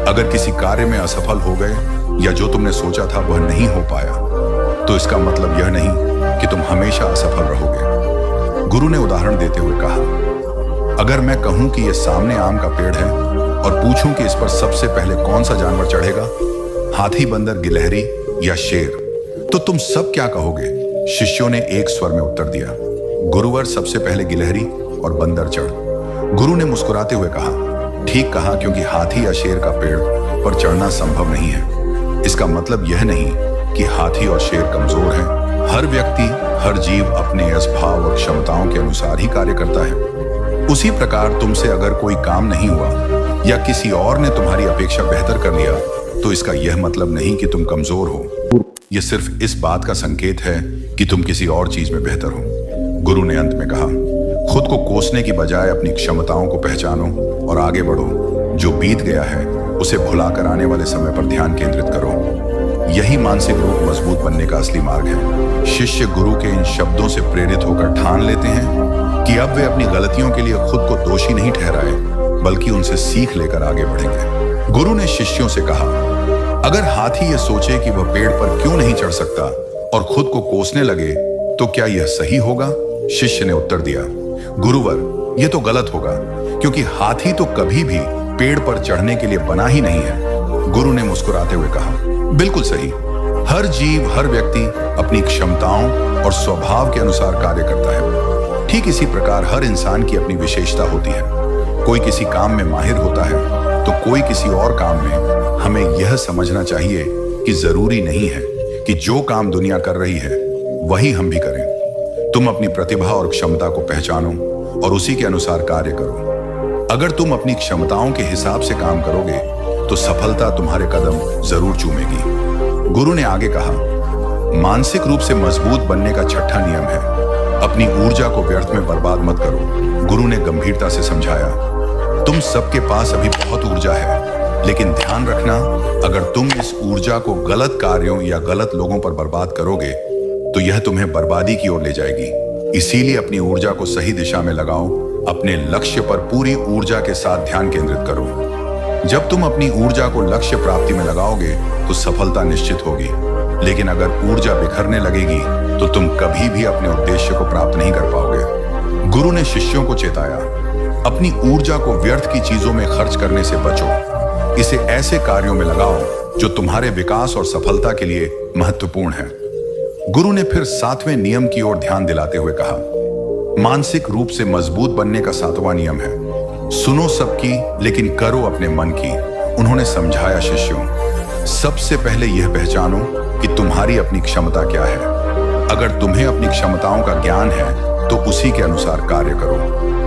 अगर किसी कार्य में असफल हो गए या जो तुमने सोचा था वह नहीं हो पाया तो इसका मतलब यह नहीं कि तुम हमेशा असफल रहोगे। गुरु ने उदाहरण देते हुए कहा, अगर मैं कहूं कि यह सामने आम का पेड़ है और पूछूं कि इस पर सबसे पहले कौन सा जानवर चढ़ेगा, हाथी, बंदर, गिलहरी या शेर, तो तुम सब क्या कहोगे? शिष्यों ने एक स्वर में उत्तर दिया, गुरुवर, सबसे पहले गिलहरी और बंदर चढ़। गुरु ने मुस्कुराते हुए कहा, ठीक कहा, क्योंकि हाथी या शेर का पेड़ पर चढ़ना संभव नहीं है। इसका मतलब यह नहीं कि हाथी और शेर कमजोर हैं। हर व्यक्ति, हर जीव अपने स्वभाव और क्षमताओं के अनुसार ही कार्य करता है। उसी प्रकार तुमसे अगर कोई काम नहीं हुआ या किसी और ने तुम्हारी अपेक्षा बेहतर कर लिया तो इसका यह मतलब नहीं कि तुम कमजोर हो। यह सिर्फ इस बात का संकेत है कि तुम किसी और चीज में बेहतर हो। गुरु ने अंत में कहा, खुद को कोसने की बजाय अपनी क्षमताओं को पहचानो और आगे बढ़ो। जो बीत गया है उसे भुलाकर आने वाले समय पर ध्यान केंद्रित करो। यही मानसिक रूप मजबूत बनने का असली मार्ग है। शिष्य गुरु के इन शब्दों से प्रेरित होकर ठान लेते हैं कि अब वे अपनी गलतियों के लिए खुद को दोषी नहीं ठहराए बल्कि उनसे सीख लेकर आगे बढ़ेंगे। गुरु ने शिष्यों से कहा, अगर हाथी ये सोचे कि वह पेड़ पर क्यों नहीं चढ़ सकता और खुद को कोसने लगे तो क्या यह सही होगा? शिष्य ने उत्तर दिया, गुरुवर, यह तो गलत होगा, क्योंकि हाथी तो कभी भी पेड़ पर चढ़ने के लिए बना ही नहीं है। गुरु ने मुस्कुराते हुए कहा, बिल्कुल सही। हर जीव, हर व्यक्ति अपनी क्षमताओं और स्वभाव के अनुसार कार्य करता है। ठीक इसी प्रकार हर इंसान की अपनी विशेषता होती है। कोई किसी काम में माहिर होता है तो कोई किसी और काम में। हमें यह समझना चाहिए कि जरूरी नहीं है कि जो काम दुनिया कर रही है वही हम भी करें। तुम अपनी प्रतिभा और क्षमता को पहचानो और उसी के अनुसार कार्य करो। अगर तुम अपनी क्षमताओं के हिसाब से काम करोगे तो सफलता तुम्हारे कदम जरूर चूमेगी। गुरु ने आगे कहा, मानसिक रूप से मजबूत बनने का 6वां नियम है, अपनी ऊर्जा को व्यर्थ में बर्बाद मत करो। गुरु ने गंभीरता से समझाया, तुम सबके पास अभी बहुत ऊर्जा है, लेकिन ध्यान रखना, अगर तुम इस ऊर्जा को गलत कार्यों या गलत लोगों पर बर्बाद करोगे तो यह तुम्हें बर्बादी की ओर ले जाएगी। इसीलिए अपनी ऊर्जा को सही दिशा में लगाओ, अपने लक्ष्य पर पूरी ऊर्जा के साथ ध्यान केंद्रित करो। जब तुम अपनी ऊर्जा को लक्ष्य प्राप्ति में लगाओगे तो सफलता निश्चित होगी, लेकिन अगर ऊर्जा बिखरने लगेगी तो तुम कभी भी अपने उद्देश्य को प्राप्त नहीं कर पाओगे। गुरु ने शिष्यों को चेताया, अपनी ऊर्जा को व्यर्थ की चीजों में खर्च करने से बचो। इसे ऐसे कार्यों में लगाओ जो तुम्हारे विकास और सफलता के लिए महत्वपूर्ण है। गुरु ने फिर 7वें नियम की ओर ध्यान दिलाते हुए कहा, मानसिक रूप से मजबूत बनने का 7वां नियम है, सुनो सबकी लेकिन करो अपने मन की। उन्होंने समझाया, शिष्यों, सबसे पहले यह पहचानो कि तुम्हारी अपनी क्षमता क्या है। अगर तुम्हें अपनी क्षमताओं का ज्ञान है तो उसी के अनुसार कार्य करो।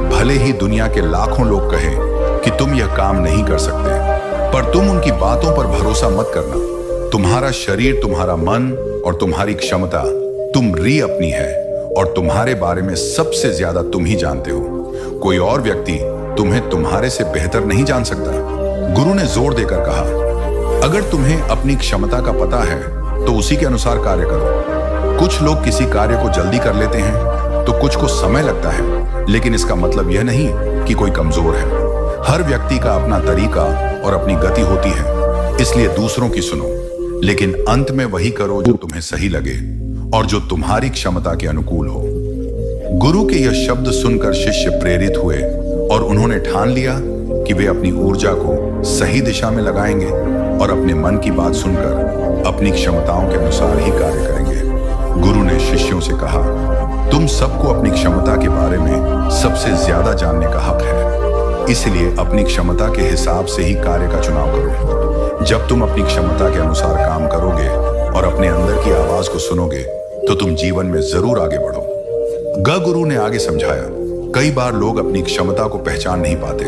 भले ही दुनिया के लाखों लोग कहें कि तुम यह काम नहीं कर सकते, पर तुम उनकी बातों पर भरोसा मत करना। तुम्हारा शरीर, तुम्हारा मन और तुम्हारी क्षमता तुम्हारी अपनी है और तुम्हारे बारे में सबसे ज्यादा तुम ही जानते हो। कोई और व्यक्ति तुम्हें तुम्हारे से बेहतर नहीं जान सकता। गुरु ने जोर देकर कहा, अगर तुम्हें अपनी क्षमता का पता है तो उसी के अनुसार कार्य करो। कुछ लोग किसी कार्य को जल्दी कर लेते हैं तो कुछ को समय लगता है, लेकिन इसका मतलब यह नहीं कि कोई कमजोर है। हर व्यक्ति का अपना तरीका और अपनी गति होती है, इसलिए दूसरों की सुनो, लेकिन अंत में वही करो जो तुम्हें सही लगे और जो तुम्हारी क्षमता के अनुकूल हो। गुरु के यह शब्द सुनकर शिष्य प्रेरित हुए और उन्होंने ठान लिया कि वे अपनी ऊर्जा को सही दिशा में लगाएंगे और अपने मन की बात सुनकर अपनी क्षमताओं के अनुसार ही कार्य करेंगे। गुरु ने शिष्यों से कहा, तुम सबको अपनी क्षमता के बारे में सबसे ज्यादा जानने का हक है, इसलिए अपनी क्षमता के हिसाब से ही कार्य का चुनाव करो। जब तुम अपनी क्षमता के अनुसार काम करोगे और अपने अंदर की आवाज को सुनोगे तो तुम जीवन में जरूर आगे बढ़ो। गुरु ने आगे समझाया, कई बार लोग अपनी क्षमता को पहचान नहीं पाते।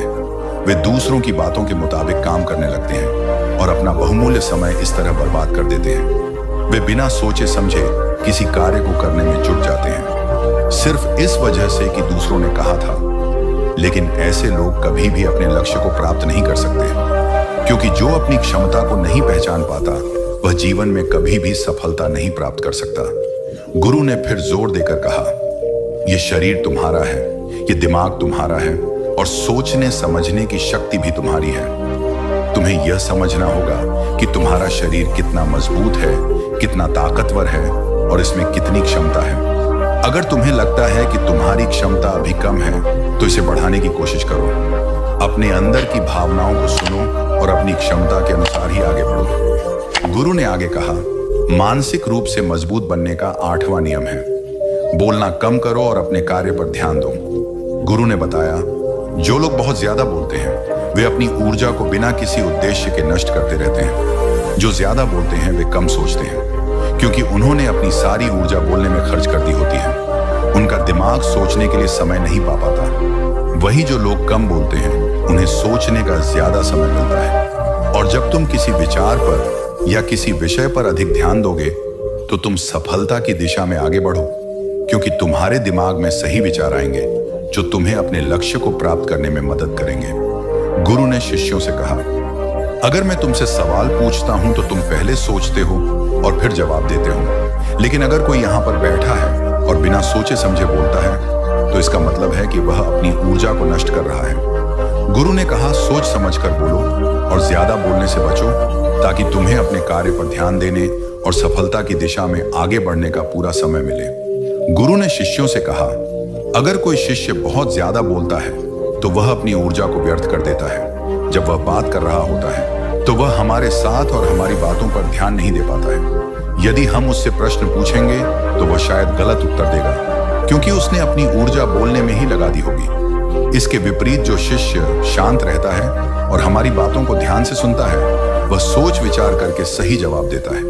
वे दूसरों की बातों के मुताबिक काम करने लगते हैं और अपना बहुमूल्य समय इस तरह बर्बाद कर देते हैं। वे बिना सोचे समझे किसी कार्य को करने में जुट जाते हैं, सिर्फ इस वजह से कि दूसरों ने कहा था। लेकिन ऐसे लोग कभी भी अपने लक्ष्य को प्राप्त नहीं कर सकते, क्योंकि जो अपनी क्षमता को नहीं पहचान पाता वह जीवन में कभी भी सफलता नहीं प्राप्त कर सकता। गुरु ने फिर जोर देकर कहा, यह शरीर तुम्हारा है, यह दिमाग तुम्हारा है और सोचने समझने की शक्ति भी तुम्हारी है। तुम्हें यह समझना होगा कि तुम्हारा शरीर कितना मजबूत है, कितना ताकतवर है और इसमें कितनी क्षमता है। अगर तुम्हें लगता है कि तुम्हारी क्षमता अभी कम है तो इसे बढ़ाने की कोशिश करो। अपने अंदर की भावनाओं को सुनो और अपनी क्षमता के अनुसार ही आगे बढ़ो। गुरु ने आगे कहा, मानसिक रूप से मजबूत बनने का 8वां नियम है, बोलना कम करो और अपने कार्य पर ध्यान दो। गुरु ने बताया, जो लोग बहुत ज्यादा बोलते हैं वे अपनी ऊर्जा को बिना किसी उद्देश्य के नष्ट करते रहते हैं। जो ज्यादा बोलते हैं वे कम सोचते हैं, क्योंकि उन्होंने अपनी सारी ऊर्जा बोलने में खर्च कर दी होती है। उनका दिमाग सोचने के लिए समय नहीं पा पाता। वही जो लोग कम बोलते हैं उन्हें सोचने का ज्यादा समय मिलता है। और जब तुम किसी विचार पर या किसी विषय पर अधिक ध्यान दोगे तो तुम सफलता की दिशा में आगे बढ़ो, क्योंकि तुम्हारे दिमाग में सही विचार आएंगे जो तुम्हें अपने लक्ष्य को प्राप्त करने में मदद करेंगे। गुरु ने शिष्यों से कहा, अगर मैं तुमसे सवाल पूछता हूं तो तुम पहले सोचते हो और फिर जवाब देते हो, लेकिन अगर कोई यहां पर बैठा है और बिना सोचे समझे बोलता है तो इसका मतलब है कि वह अपनी ऊर्जा को नष्ट कर रहा है। गुरु ने कहा, सोच समझकर बोलो और ज्यादा बोलने से बचो, ताकि तुम्हें अपने कार्य पर ध्यान देने और सफलता की दिशा में आगे बढ़ने का पूरा समय मिले। गुरु ने शिष्यों से कहा, अगर कोई शिष्य बहुत ज्यादा बोलता है तो वह अपनी ऊर्जा को व्यर्थ कर देता है। जब वह बात कर रहा होता है तो वह हमारे साथ और हमारी बातों पर ध्यान नहीं दे पाता है। यदि हम उससे प्रश्न पूछेंगे तो वह शायद गलत उत्तर देगा, क्योंकि उसने अपनी ऊर्जा बोलने में ही लगा दी होगी। इसके विपरीत जो शिष्य शांत रहता है और हमारी बातों को ध्यान से सुनता है वह सोच विचार करके सही जवाब देता है।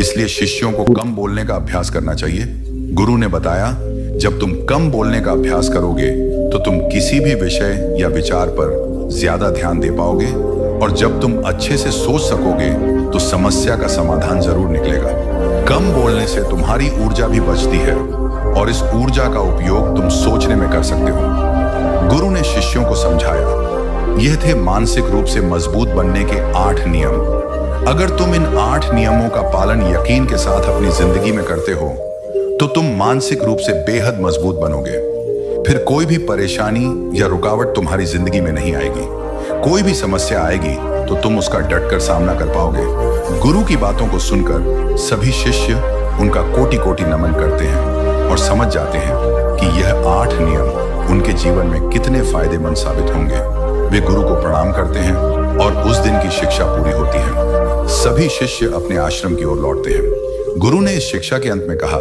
इसलिए शिष्यों को कम बोलने का अभ्यास करना चाहिए। गुरु ने बताया, जब तुम कम बोलने का अभ्यास करोगे तो तुम किसी भी विषय या विचार पर ज्यादा ध्यान दे पाओगे, और जब तुम अच्छे से सोच सकोगे तो समस्या का समाधान जरूर निकलेगा। कम बोलने से तुम्हारी ऊर्जा भी बचती है और इस ऊर्जा का उपयोग तुम सोचने में कर सकते हो। गुरु ने शिष्यों को समझाया, यह थे मानसिक रूप से मजबूत बनने के 8 नियम। अगर तुम इन 8 नियमों का पालन यकीन के साथ अपनी जिंदगी में करते हो तो तुम मानसिक रूप से बेहद मजबूत बनोगे। फिर कोई भी परेशानी या रुकावट तुम्हारी जिंदगी में नहीं आएगी। कोई भी समस्या आएगी तो तुम उसका डटकर सामना कर पाओगे। गुरु की बातों को सुनकर सभी शिष्य उनका कोटि कोटि नमन करते हैं और समझ जाते हैं कि यह 8 नियम उनके जीवन में कितने फायदेमंद साबित होंगे। वे गुरु को प्रणाम करते हैं और उस दिन की शिक्षा पूरी होती है। सभी शिष्य अपने आश्रम की ओर लौटते हैं। गुरु ने इस शिक्षा के अंत में कहा,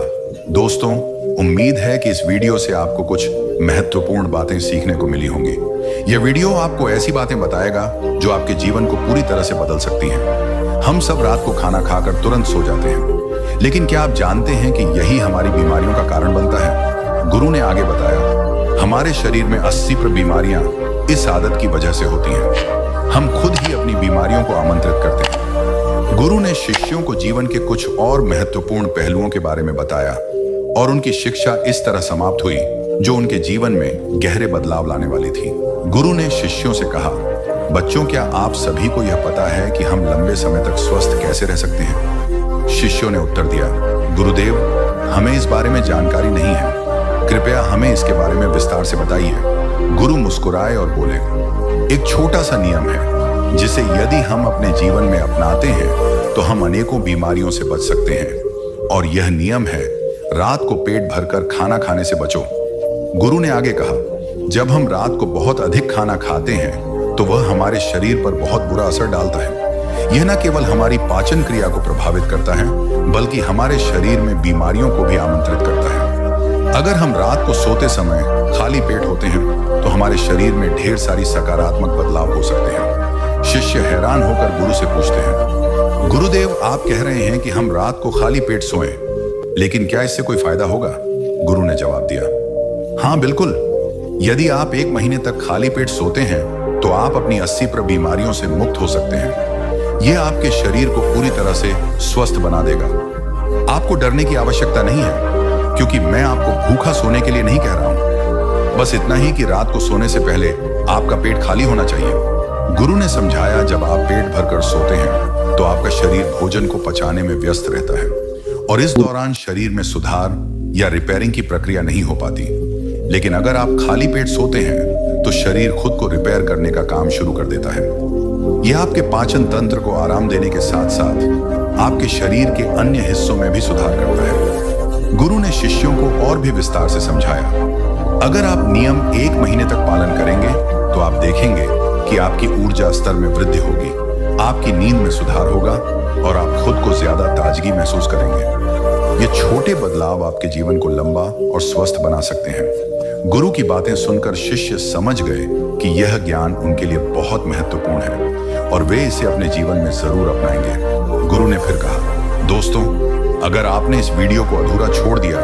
दोस्तों, उम्मीद है कि इस वीडियो से आपको कुछ महत्वपूर्ण बातें सीखने को मिली होंगी। यह वीडियो आपको ऐसी बातें बताएगा जो आपके जीवन को पूरी तरह से बदल सकती हैं। हम सब रात को खाना खाकर तुरंत सो जाते हैं, लेकिन क्या आप जानते हैं कि यही हमारी बीमारियों का कारण बनता है? गुरु ने आगे बताया, हमारे शरीर में 80% बीमारियां इस आदत की वजह से होती हैं। हम खुद ही अपनी बीमारियों को आमंत्रित करते हैं। गुरु ने शिष्यों को जीवन के कुछ और महत्वपूर्ण पहलुओं के बारे में बताया और उनकी शिक्षा इस तरह समाप्त हुई जो उनके जीवन में गहरे बदलाव लाने वाली थी। गुरु ने शिष्यों से कहा, बच्चों, क्या आप सभी को यह पता है कि हम लंबे समय तक स्वस्थ कैसे रह सकते हैं? शिष्यों ने उत्तर दिया, गुरुदेव, हमें इस बारे में जानकारी नहीं है, कृपया हमें इसके बारे में विस्तार से बताइए। गुरु मुस्कुराए और बोले, एक छोटा सा नियम है जिसे यदि हम अपने जीवन में अपनाते हैं तो हम अनेकों बीमारियों से बच सकते हैं, और यह नियम है रात को पेट भरकर खाना खाने से बचो। गुरु ने आगे कहा, जब हम रात को बहुत अधिक खाना खाते हैं तो वह हमारे शरीर पर बहुत बुरा असर डालता है। यह न केवल हमारी पाचन क्रिया को प्रभावित करता है बल्कि हमारे शरीर में बीमारियों को भी आमंत्रित करता है। अगर हम रात को सोते समय खाली पेट होते हैं तो हमारे शरीर में ढेर सारी सकारात्मक बदलाव हो सकते हैं। शिष्य हैरान होकर गुरु से पूछते हैं, गुरुदेव, आप कह रहे हैं कि हम रात को खाली पेट सोएं, लेकिन क्या इससे कोई फायदा होगा? गुरु ने जवाब दिया, हाँ बिल्कुल। यदि आप 1 महीने तक खाली पेट सोते हैं तो आप अपनी 80% बीमारियों से मुक्त हो सकते हैं। यह आपके शरीर को पूरी तरह से स्वस्थ बना देगा। आपको डरने की आवश्यकता नहीं है, क्योंकि मैं आपको भूखा सोने के लिए नहीं कह रहा हूं। बस इतना ही कि रात को सोने से पहले आपका पेट खाली होना चाहिए। गुरु ने समझाया, जब आप पेट भरकर सोते हैं तो आपका शरीर भोजन को पचाने में व्यस्त रहता है और इस दौरान शरीर में सुधार या रिपेयरिंग की प्रक्रिया नहीं हो पाती। लेकिन अगर आप खाली पेट सोते हैं तो शरीर खुद को रिपेयर करने का काम शुरू कर देता है। यह आपके पाचन तंत्र को आराम देने के साथ साथ आपके शरीर के अन्य हिस्सों में भी सुधार करता है। गुरु ने शिष्यों को और भी विस्तार से समझाया, अगर आप नियम 1 महीने तक पालन करेंगे तो आप देखेंगे कि आपकी ऊर्जा स्तर में वृद्धि होगी, आपकी नींद में सुधार होगा और आप खुद को ज्यादा ताजगी महसूस करेंगे। ये छोटे बदलाव आपके जीवन को लंबा और स्वस्थ बना सकते हैं। गुरु की बातें सुनकर शिष्य समझ गए कि यह ज्ञान उनके लिए बहुत महत्वपूर्ण है और वे इसे अपने जीवन में जरूर अपनाएंगे। गुरु ने फिर कहा, दोस्तों, अगर आपने इस वीडियो को अधूरा छोड़ दिया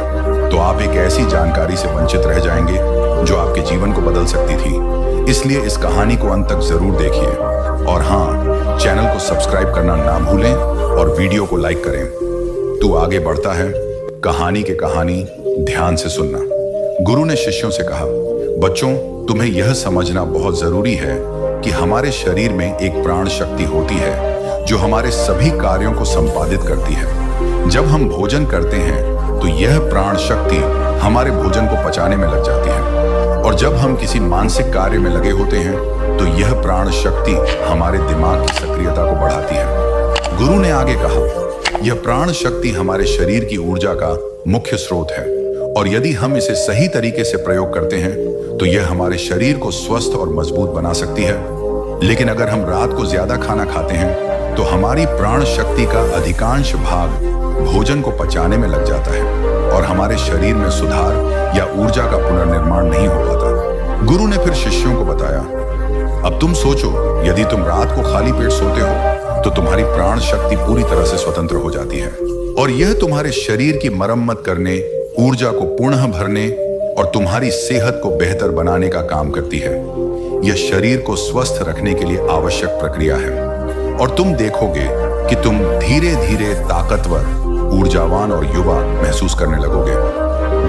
तो आप एक ऐसी जानकारी से वंचित रह जाएंगे जो आपके जीवन को बदल सकती थी। इसलिए इस कहानी को अंत तक जरूर देखिए और हाँ, चैनल को सब्सक्राइब करना ना भूलें और वीडियो को लाइक करें। तू आगे बढ़ता है, कहानी के कहानी ध्यान से सुनना। गुरु ने शिष्यों से कहा, बच्चों, तुम्हें यह समझना बहुत जरूरी है कि हमारे शरीर में एक प्राण शक्ति होती है जो हमारे सभी कार्यों को संपादित करती है। जब हम भोजन करते हैं तो यह प्राण शक्ति हमारे भोजन को पचाने में लग जाती है और जब हम किसी मानसिक कार्य में लगे होते हैं तो यह प्राण शक्ति हमारे दिमाग की सक्रियता को बढ़ाती है। गुरु ने आगे कहा, यह प्राण शक्ति हमारे शरीर की ऊर्जा का मुख्य स्रोत है और यदि हम इसे सही तरीके से प्रयोग करते हैं तो यह हमारे शरीर को स्वस्थ और मजबूत बना सकती है। लेकिन अगर हम रात को ज्यादा खाना खाते हैं तो हमारी प्राण शक्ति का अधिकांश भाग भोजन को पचाने में लग जाता है और हमारे शरीर में सुधार या ऊर्जा का पुनर्निर्माण नहीं हो पाता। गुरु ने फिर शिष्यों को बताया, अब तुम सोचो, यदि तुम रात को खाली पेट सोते हो तो तुम्हारी प्राण शक्ति पूरी तरह से स्वतंत्र हो जाती है और यह तुम्हारे शरीर की मरम्मत करने, ऊर्जा को पुनः भरने और तुम्हारी सेहत को बेहतर बनाने का काम करती है। यह शरीर को स्वस्थ रखने के लिए आवश्यक प्रक्रिया है और तुम देखोगे कि तुम धीरे धीरे ताकतवर, ऊर्जावान और युवा महसूस करने लगोगे।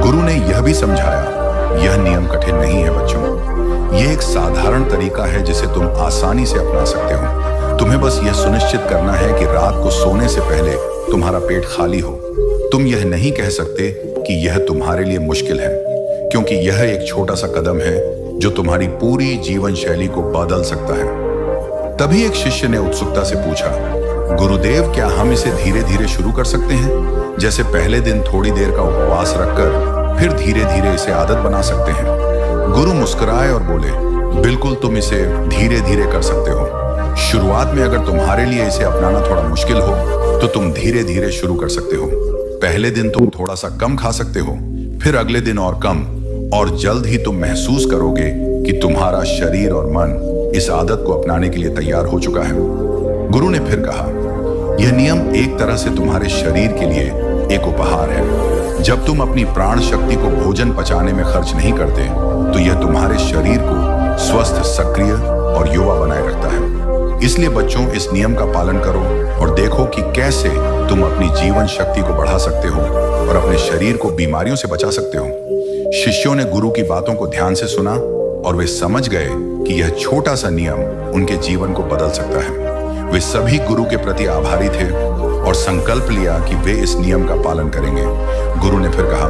गुरु ने यह भी समझाया, यह नियम कठिन नहीं है बच्चों। यह एक साधारण तरीका है जिसे तुम आसानी से अपना सकते हो। तुम्हें बस यह सुनिश्चित करना है कि रात को सोने से पहले तुम्हारा पेट खाली हो। तुम यह नहीं कह सकते कि यह तुम्हारे लिए मुश्किल है, क्योंकि यह एक छोटा सा कदम है जो तुम्हारी पूरी जीवन शैली को बदल सकता है। तभी एक शिष्य ने उत्सुकता से पूछा, गुरुदेव, क्या हम इसे धीरे धीरे शुरू कर सकते हैं? जैसे पहले दिन थोड़ी देर का उपवास रखकर फिर धीरे धीरे इसे आदत बना सकते हैं। गुरु मुस्कुराए और बोले, बिल्कुल, तुम इसे धीरे धीरे कर सकते हो। शुरुआत में अगर तुम्हारे लिए इसे अपनाना थोड़ा मुश्किल हो तो तुम धीरे धीरे शुरू कर सकते हो। पहले दिन तुम थोड़ा सा कम खा सकते हो, फिर अगले दिन और कम, और जल्द ही तुम महसूस करोगे कि तुम्हारा शरीर और मन इस आदत को अपनाने के लिए तैयार हो चुका है। गुरु ने फिर कहा, यह नियम एक तरह से तुम्हारे शरीर के लिए एक उपहार है। जब तुम अपनी प्राण शक्ति को भोजन पचाने में खर्च नहीं करते तो यह तुम्हारे शरीर को स्वस्थ, सक्रिय और युवा बनाए रखता है। इसलिए बच्चों, इस नियम का पालन करो और देखो कि कैसे तुम अपनी जीवन शक्ति को बढ़ा सकते हो और अपने शरीर को बीमारियों से बचा सकते हो। शिष्यों ने गुरु की बातों को ध्यान से सुना और वे समझ गए कि यह छोटा सा नियम उनके जीवन को बदल सकता है। वे सभी गुरु के प्रति आभारी थे और संकल्प लिया कि वे इस नियम का पालन करेंगे। गुरु ने फिर कहा,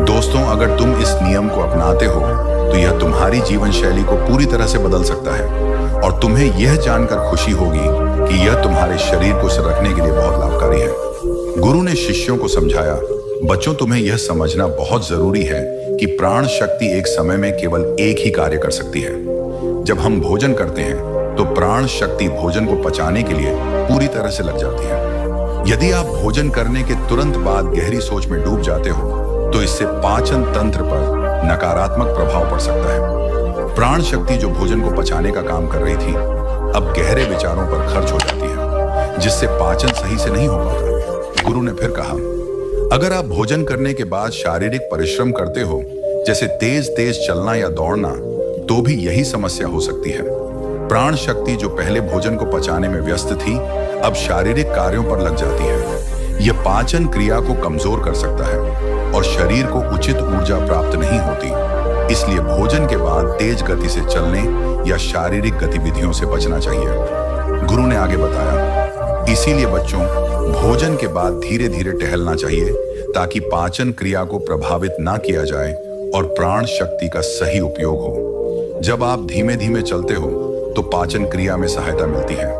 दोस्तों, अगर तुम इस नियम को अपनाते हो तो यह तुम्हारी जीवन शैली को पूरी तरह से बदल सकता है और तुम्हें यह जानकर खुशी होगी कि यह तुम्हारे शरीर को रखने के लिए बहुत लाभकारी है। गुरु ने शिष्यों को समझाया, बच्चों, तुम्हें यह समझना बहुत जरूरी है कि प्राण शक्ति एक समय में केवल एक ही कार्य कर सकती है। जब हम भोजन करते हैं तो प्राण शक्ति भोजन को पचाने के लिए पूरी तरह से लग जाती है। यदि आप भोजन करने के तुरंत बाद गहरी सोच में डूब जाते हो तो इससे पाचन तंत्र पर नकारात्मक प्रभाव पड़ सकता है। प्राण शक्ति जो भोजन को पचाने का काम कर रही थी, अब गहरे विचारों पर खर्च हो जाती है, जिससे पाचन सही से नहीं हो पाता। गुरु ने फिर कहा, अगर आप भोजन करने के बाद शारीरिक परिश्रम करते हो, जैसे तेज तेज चलना या दौड़ना, तो भी यही समस्या हो सकती है। प्राण शक्ति जो पहले भोजन को पचाने में व्यस्त थी, अब शारीरिक कार्यों पर लग जाती है। यह पाचन क्रिया को कमजोर कर सकता है और शरीर को उचित ऊर्जा प्राप्त नहीं होती। इसलिए भोजन के बाद तेज गति से चलने या शारीरिक गतिविधियों से बचना चाहिए। गुरु ने आगे बताया, इसीलिए बच्चों, भोजन के बाद धीरे धीरे टहलना चाहिए ताकि पाचन क्रिया को प्रभावित ना किया जाए और प्राण शक्ति का सही उपयोग हो। जब आप धीमे धीमे चलते हो तो पाचन क्रिया में सहायता मिलती है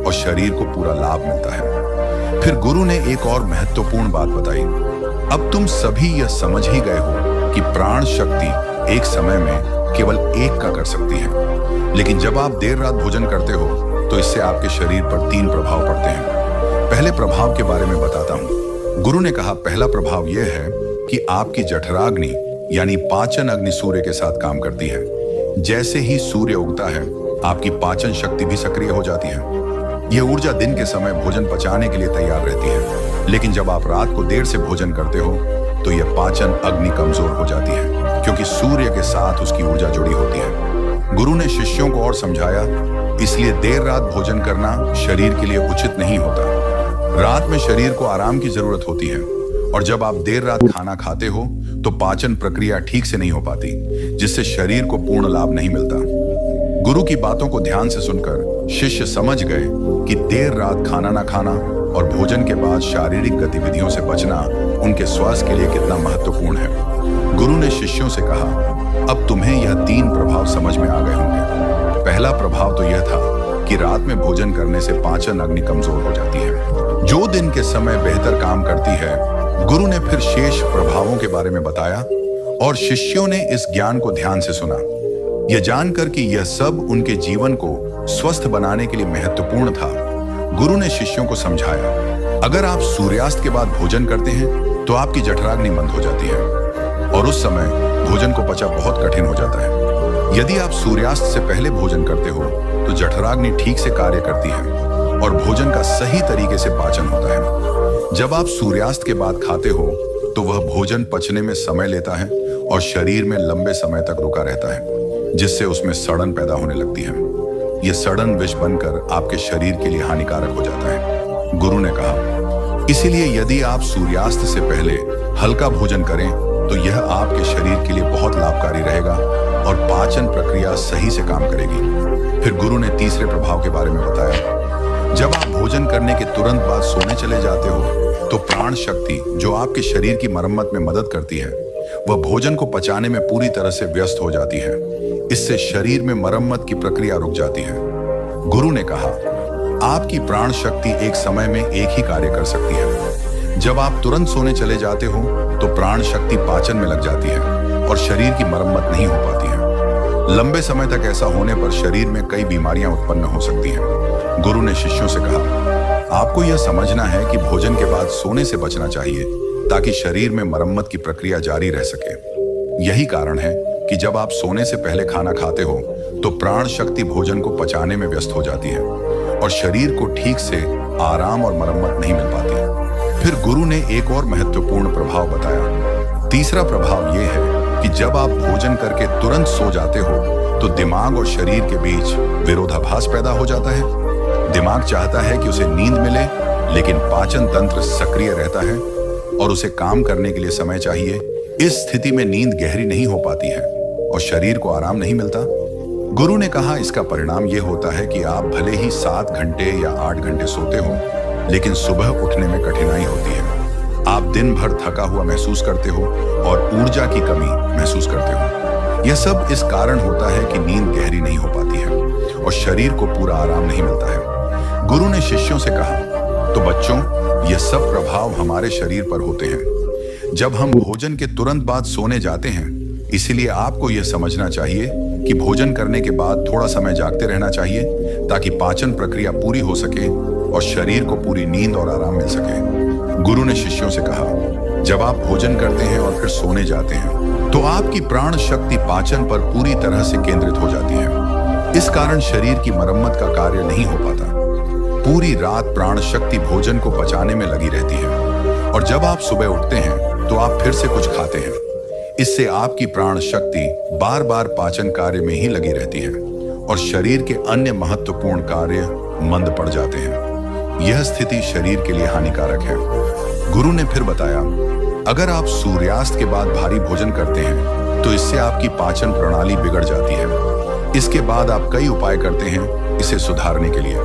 और शरीर को पूरा लाभ मिलता है। फिर गुरु ने एक और महत्वपूर्ण बात बताई। अब तुम सभी यह समझ ही गए हो कि प्राण शक्ति एक समय में केवल एक का कर सकती है, लेकिन जब आप देर रात भोजन करते हो तो इससे आपके शरीर पर 3 प्रभाव पड़ते हैं। पहले प्रभाव के बारे में बताता हूं। गुरु ने कहा, पहला प्रभाव यह है कि आपकी जठराग्नि यानी पाचन अग्नि सूर्य के साथ काम करती है। जैसे ही सूर्य उगता है, आपकी पाचन शक्ति भी सक्रिय हो जाती है। यह ऊर्जा दिन के समय भोजन पचाने के लिए तैयार रहती है, लेकिन जब आप रात को देर से भोजन करते हो तो यह पाचन अग्नि कमजोर हो जाती है, क्योंकि सूर्य के साथ उसकी ऊर्जा जुड़ी होती है। गुरु ने शिष्यों को और समझाया, इसलिए देर रात भोजन करना शरीर के लिए उचित नहीं होता। रात में शरीर को आराम की जरूरत होती है और जब आप देर रात खाना खाते हो तो पाचन प्रक्रिया ठीक से नहीं हो पाती, जिससे शरीर को पूर्ण लाभ नहीं मिलता। गुरु की बातों को ध्यान से सुनकर शिष्य समझ गए कि देर रात खाना ना खाना और भोजन के बाद शारीरिक गतिविधियों से बचना उनके स्वास्थ्य के लिए कितना महत्वपूर्ण है। गुरु ने शिष्यों से कहा, अब तुम्हें यह 3 प्रभाव समझ में आ गए होंगे। पहला प्रभाव तो यह था कि रात में भोजन करने से पाचन अग्नि कमजोर हो जाती है, जो दिन के समय बेहतर काम करती है। गुरु ने फिर शेष प्रभावों के बारे में बताया और शिष्यों ने इस ज्ञान को ध्यान से सुना, यह जानकर कि यह सब उनके जीवन को स्वस्थ बनाने के लिए महत्वपूर्ण था। गुरु ने शिष्यों को समझाया, अगर आप सूर्यास्त के बाद भोजन करते हैं तो आपकी जठराग्नि मंद हो जाती है और उस समय भोजन को पचा बहुत कठिन हो जाता है। यदि आप सूर्यास्त से पहले भोजन करते हो तो जठराग्नि ठीक से कार्य करती है और भोजन का सही तरीके से पाचन होता है। जब आप सूर्यास्त के बाद खाते हो तो वह भोजन पचने में समय लेता है और शरीर में लंबे समय तक रुका रहता है, जिससे उसमें सड़न पैदा होने लगती है। यह सड़न विष बनकर आपके शरीर के लिए हानिकारक हो जाता है। गुरु ने कहा, इसीलिए यदि आप सूर्यास्त से पहले हल्का भोजन करें तो यह आपके शरीर के लिए बहुत लाभकारी रहेगा और पाचन प्रक्रिया सही से काम करेगी। फिर गुरु ने तीसरे प्रभाव के बारे में बताया, जब आप भोजन करने के तुरंत बाद सोने चले जाते हो तो प्राण शक्ति जो आपके शरीर की मरम्मत में मदद करती है, वह भोजन को पचाने में पूरी तरह से व्यस्त हो जाती है। इससे शरीर में मरम्मत की प्रक्रिया रुक जाती है। गुरु ने कहा, आपकी प्राण शक्ति एक समय में एक ही कार्य कर सकती है। जब आप तुरंत सोने चले जाते हो तो प्राण शक्ति पाचन में लग जाती है और शरीर की मरम्मत नहीं हो पाती है। लंबे समय तक ऐसा होने पर शरीर में कई बीमारियां उत्पन्न हो सकती हैं। गुरु ने शिष्यों से कहा, आपको यह समझना है कि भोजन के बाद सोने से बचना चाहिए ताकि शरीर में मरम्मत की प्रक्रिया जारी रह सके। यही कारण है कि जब आप सोने से पहले खाना खाते हो तो प्राण शक्ति भोजन को पचाने में व्यस्त हो जाती है और शरीर को ठीक से आराम और मरम्मत नहीं मिल पाती। फिर गुरु ने एक और महत्वपूर्ण प्रभाव बताया। तीसरा प्रभाव यह है कि जब आप भोजन करके तुरंत सो जाते हो तो दिमाग और शरीर के बीच विरोधाभास पैदा हो जाता है। दिमाग चाहता है कि उसे नींद मिले, लेकिन पाचन तंत्र सक्रिय रहता है और उसे काम करने के लिए समय चाहिए। इस स्थिति में नींद गहरी नहीं हो पाती है और शरीर को आराम नहीं मिलता। गुरु ने कहा, इसका परिणाम यह होता है कि आप भले ही 7 घंटे या 8 घंटे सोते हो, लेकिन सुबह उठने में कठिनाई होती है। आप दिन भर थका हुआ महसूस करते हो और ऊर्जा की कमी महसूस करते हो। यह सब इस कारण होता है कि नींद गहरी नहीं हो पाती है और शरीर को पूरा आराम नहीं मिलता है। गुरु ने शिष्यों से कहा, तो बच्चों, ये सब प्रभाव हमारे शरीर पर होते हैं, जब हम भोजन के तुरंत बाद सोने जाते हैं, इसीलिए आपको यह समझना चाहिए कि भोजन करने के बाद थोड़ा समय जागते रहना चाहिए ताकि पाचन प्रक्रिया पूरी हो सके और शरीर को पूरी नींद और आराम मिल सके। गुरु ने शिष्यों से कहा, जब आप भोजन करते हैं और फिर सोने जाते हैं तो आपकी प्राण शक्ति पाचन पर पूरी तरह से केंद्रित हो जाती है। इस कारण शरीर की मरम्मत का कार्य नहीं हो पाता। पूरी रात प्राण शक्ति भोजन को पचाने में लगी रहती है और जब आप सुबह उठते हैं तो आप फिर से कुछ खाते हैं। इससे आपकी प्राण शक्ति बार बार पाचन कार्य में ही लगी रहती है और शरीर के अन्य महत्वपूर्ण कार्य मंद पड़ जाते हैं। यह स्थिति शरीर के लिए हानिकारक है। गुरु ने फिर बताया, अगर आप सूर्यास्त के बाद भारी भोजन करते हैं तो इससे आपकी पाचन प्रणाली बिगड़ जाती है। इसके बाद आप कई उपाय करते हैं इसे सुधारने के लिए,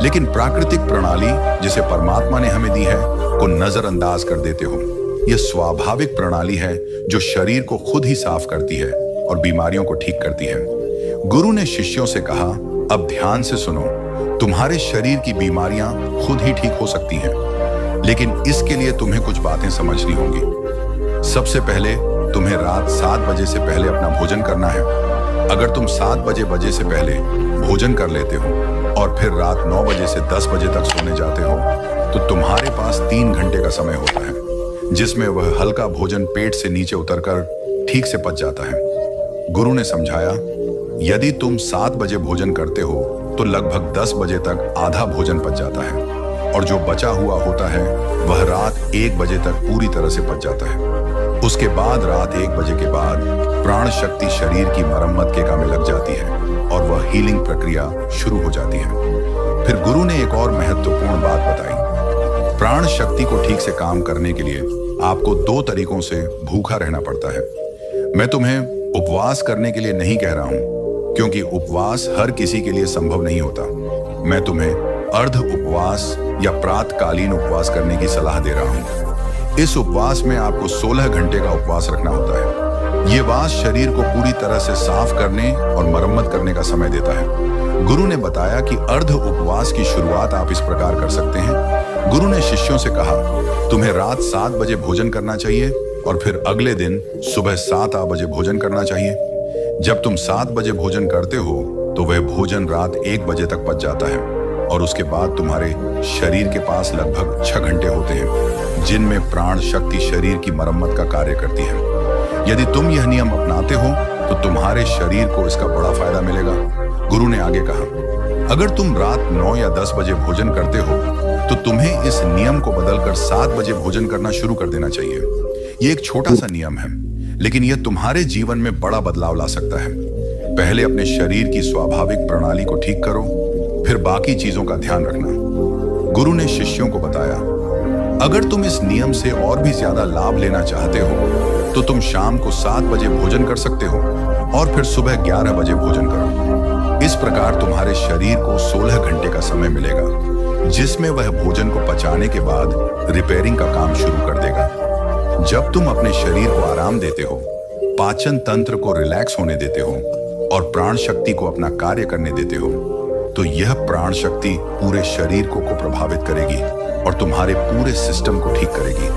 लेकिन प्राकृतिक प्रणाली जिसे परमात्मा ने हमें दी है को नजरअंदाज कर देते हो। यह स्वाभाविक प्रणाली है जो शरीर को खुद ही साफ करती है और बीमारियों को ठीक करती है। गुरु ने शिष्यों से कहा, अब ध्यान से सुनो, तुम्हारे शरीर की बीमारियां खुद ही ठीक हो सकती हैं, लेकिन इसके लिए तुम्हें कुछ बातें समझनी होंगी। सबसे पहले तुम्हें रात 7 बजे से पहले अपना भोजन करना है। अगर तुम 7 बजे से पहले भोजन कर लेते हो और फिर रात 9 बजे से 10 बजे तक सोने जाते हो तो तुम्हारे पास 3 घंटे का समय होता है जिसमें वह हल्का भोजन पेट से नीचे उतरकर ठीक से पच जाता है। गुरु ने समझाया, यदि तुम 7 बजे भोजन करते हो तो लगभग 10 बजे तक आधा भोजन पच जाता है और जो बचा हुआ होता है वह रात 1 बजे तक पूरी तरह से पच जाता है। उसके बाद रात 1 बजे के बाद प्राण शक्ति शरीर की मरम्मत के काम में लग जाती है और वह हीलिंग प्रक्रिया शुरू हो जाती है। फिर गुरु ने एक और महत्वपूर्ण बात बताई। प्राण शक्ति को ठीक से काम करने के लिए आपको 2 तरीकों से भूखा रहना पड़ता है। मैं तुम्हें उपवास करने के लिए नहीं कह रहा हूं, क्योंकि उपवास हर किसी के लिए संभव नहीं होता। मैं तुम्हें अर्ध उपवास या प्रातकालीन उपवास करने की सलाह दे रहा हूं। इस उपवास में आपको 16 घंटे का उपवास रखना होता है। ये वास शरीर को पूरी तरह से साफ करने और मरम्मत करने का समय देता है। गुरु ने बताया कि अर्ध उपवास की शुरुआत आप इस प्रकार कर सकते हैं। गुरु ने शिष्यों से कहा, तुम्हें रात 7 बजे भोजन करना चाहिए और फिर अगले दिन सुबह 7 बजे भोजन करना चाहिए। जब तुम 7 बजे भोजन करते हो तो वह भोजन रात 1 बजे तक पच जाता है और उसके बाद तुम्हारे शरीर के पास लगभग 6 घंटे होते हैं जिनमें प्राण शक्ति शरीर की मरम्मत का कार्य करती है। यदि तुम यह नियम अपनाते हो तो तुम्हारे शरीर को इसका बड़ा फायदा मिलेगा। गुरु ने आगे कहा, अगर तुम रात 9 या 10 बजे भोजन करते हो तो तुम्हें इस नियम को बदलकर 7 बजे भोजन करना शुरू कर देना चाहिए। यह एक छोटा सा नियम है, लेकिन यह तुम्हारे जीवन में बड़ा बदलाव ला सकता है। पहले अपने शरीर की स्वाभाविक प्रणाली को ठीक करो, फिर बाकी चीजों का ध्यान रखना। गुरु ने शिष्यों को बताया, अगर तुम इस नियम से और भी ज्यादा लाभ लेना चाहते हो तो तुम शाम को 7 बजे भोजन कर सकते हो और फिर सुबह 11 बजे भोजन करो। इस प्रकार तुम्हारे शरीर को 16 घंटे का समय मिलेगा जिसमें वह भोजन को पचाने के बाद रिपेयरिंग का काम शुरू कर देगा। जब तुम अपने शरीर को आराम देते हो, पाचन तंत्र को रिलैक्स होने देते हो और प्राण शक्ति को अपना कार्य करने देते हो तो यह प्राण शक्ति पूरे शरीर को प्रभावित करेगी और तुम्हारे पूरे सिस्टम को ठीक करेगी।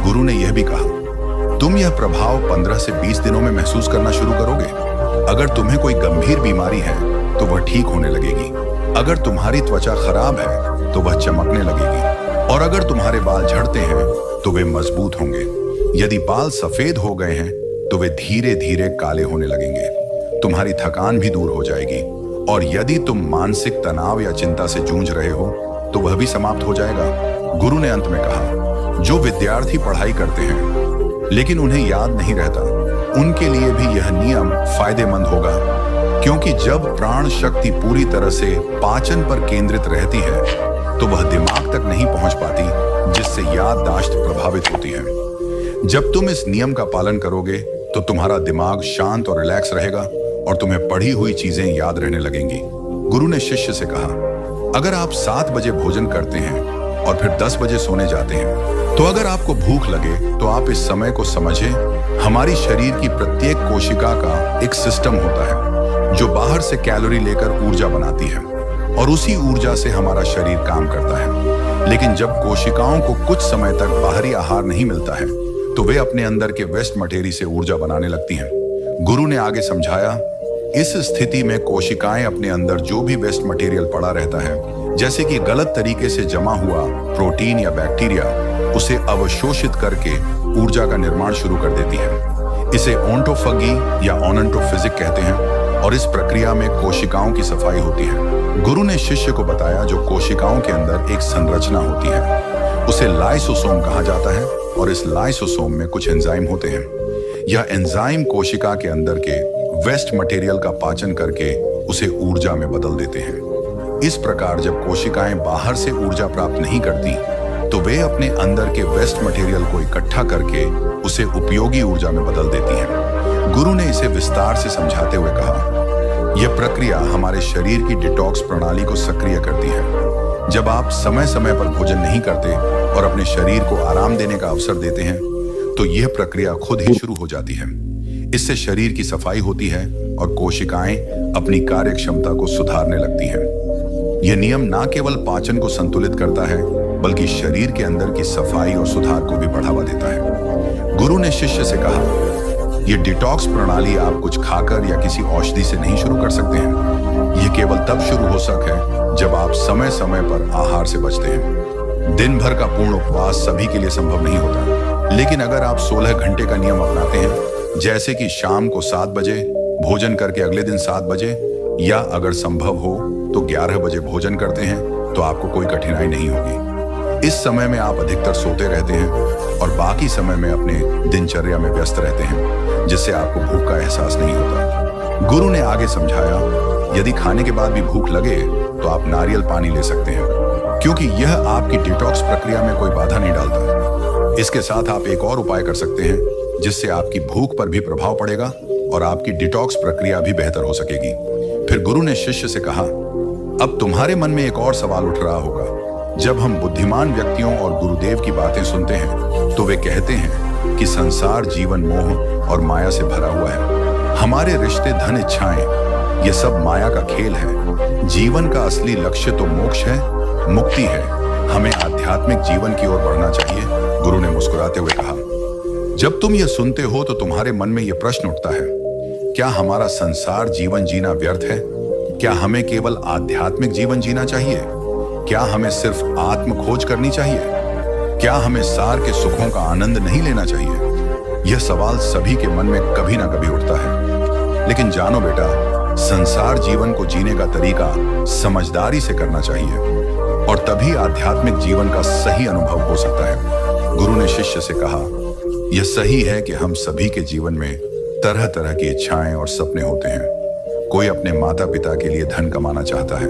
गुरु ने यह भी कहा, तुम यह प्रभाव 15 से 20 दिनों में महसूस करना शुरू करोगे। अगर तुम्हें कोई गंभीर बीमारी है तो वह ठीक होने लगेगी। अगर तुम्हारी त्वचा खराब है तो वह चमकने लगेगी और अगर तुम्हारे बाल झड़ते हैं तो वे मजबूत होंगे। यदि बाल सफेद हो गए हैं तो वे धीरे धीरे काले होने लगेंगे। तुम्हारी थकान भी दूर हो जाएगी और यदि तुम मानसिक तनाव या चिंता से जूझ रहे हो तो वह भी समाप्त हो जाएगा। गुरु ने अंत में कहा, जो विद्यार्थी पढ़ाई करते हैं लेकिन उन्हें याद नहीं रहता, उनके लिए भी यह नियम फायदेमंद होगा, क्योंकि जब प्राण शक्ति पूरी तरह से पाचन पर केंद्रित रहती है तो वह दिमाग तक नहीं पहुंच पाती, जिससे याददाश्त प्रभावित होती है। जब तुम इस नियम का पालन करोगे तो तुम्हारा दिमाग शांत और रिलैक्स रहेगा और तुम्हें पढ़ी हुई चीजें याद रहने लगेंगी। गुरु ने शिष्य से कहा, अगर आप 7 बजे भोजन करते हैं और फिर 10 बजे सोने जाते हैं तो अगर आपको भूख लगे तो आप इस समय को समझें। हमारी शरीर की प्रत्येक कोशिका का एक सिस्टम होता है जो बाहर से कैलोरी लेकर ऊर्जा बनाती है और उसी ऊर्जा से हमारा शरीर काम करता है। लेकिन जब कोशिकाओं को कुछ समय तक बाहरी आहार नहीं मिलता है तो वे अपने अंदर के वेस्ट मटेरियल से ऊर्जा बनाने लगती हैं। गुरु ने आगे समझाया, इस स्थिति में कोशिकाएं अपने अंदर जो भी वेस्ट मटेरियल पड़ा रहता है, जैसे कि गलत तरीके से जमा हुआ प्रोटीन या बैक्टीरिया, उसे अवशोषित करके ऊर्जा का निर्माण शुरू कर देती है। इसे ओंटोफगी या ओनंटोफिजिक कहते हैं और इस प्रक्रिया में कोशिकाओं की सफाई होती है। गुरु ने शिष्य को बताया जो कोशिकाओं के अंदर एक संरचना होती है, उसे लाइसोसोम कहा जाता है और इस लाइसोसोम में कुछ एंजाइम होते हैं। यह एंजाइम कोशिका के अंदर के वेस्ट मटेरियल का पाचन करके उसे ऊर्जा में बदल देते हैं। इस प्रकार जब कोशिकाएं बाहर से ऊर्जा प्राप्त नहीं करती तो वे अपने अंदर के वेस्ट मटेरियल को इकट्ठा करके उसे उपयोगी ऊर्जा में बदल देती हैं। गुरु ने इसे विस्तार से समझाते हुए कहा, यह प्रक्रिया हमारे शरीर की डिटॉक्स प्रणाली को सक्रिय करती है। जब आप समय समय पर भोजन नहीं करते और अपने शरीर को आराम देने का अवसर देते हैं तो यह प्रक्रिया खुद ही शुरू हो जाती है। इससे शरीर की सफाई होती है और कोशिकाएं अपनी कार्य क्षमता को सुधारने लगती हैं। यह नियम न केवल पाचन को संतुलित करता है बल्कि शरीर के अंदर की सफाई और सुधार को भी बढ़ावा देता है। गुरु ने शिष्य से कहा, यह डिटॉक्स प्रणाली आप कुछ खाकर या किसी औषधि से नहीं शुरू कर सकते हैं। यह केवल तब शुरू हो सके जब आप समय समय पर आहार से बचते हैं। दिन भर का पूर्ण उपवास सभी के लिए संभव नहीं होता, लेकिन अगर आप 16 घंटे का नियम अपनाते हैं, जैसे कि शाम को 7 बजे भोजन करके अगले दिन 7 बजे, या अगर संभव हो तो 11 बजे भोजन करते हैं, तो आपको कोई कठिनाई नहीं होगी। इस समय में आप अधिकतर सोते रहते हैं और बाकी समय में अपने दिनचर्या में व्यस्त रहते हैं, जिससे आपको भूख का एहसास नहीं होता। गुरु ने आगे समझाया, यदि खाने के बाद भी भूख लगे तो आप नारियल पानी ले सकते हैं, क्योंकि यह आपकी डिटॉक्स प्रक्रिया में कोई बाधा नहीं डालता। इसके साथ आप एक और उपाय कर सकते हैं, जिससे आपकी भूख पर भी प्रभाव पड़ेगा और आपकी डिटॉक्स प्रक्रिया भी बेहतर हो सकेगी। फिर गुरु ने शिष्य से कहा, अब तुम्हारे मन में एक और सवाल उठ रहा होगा। जब हम बुद्धिमान व्यक्तियों और गुरुदेव की बातें सुनते हैं तो वे कहते हैं कि संसार जीवन मोह और माया से भरा हुआ है। हमारे रिश्ते, धन, इच्छाएं, ये सब माया का खेल है। जीवन का असली लक्ष्य तो मोक्ष है, मुक्ति है। हमें आध्यात्मिक जीवन की ओर बढ़ना चाहिए। गुरु ने मुस्कुराते हुए कहा, जब तुम यह सुनते हो तो तुम्हारे मन में यह प्रश्न उठता है, क्या हमारा संसार जीवन जीना व्यर्थ है? क्या हमें केवल आध्यात्मिक जीवन जीना चाहिए? क्या हमें सिर्फ आत्म खोज करनी चाहिए? क्या हमें सार के सुखों का आनंद नहीं लेना चाहिए? यह सवाल सभी के मन में कभी ना कभी उठता है। लेकिन जानो बेटा, संसार जीवन को जीने का तरीका समझदारी से करना चाहिए और तभी आध्यात्मिक जीवन का सही अनुभव हो सकता है। गुरु ने शिष्य से कहा, यह सही है कि हम सभी के जीवन में तरह तरह की इच्छाएं और सपने होते हैं। कोई अपने माता पिता के लिए धन कमाना चाहता है,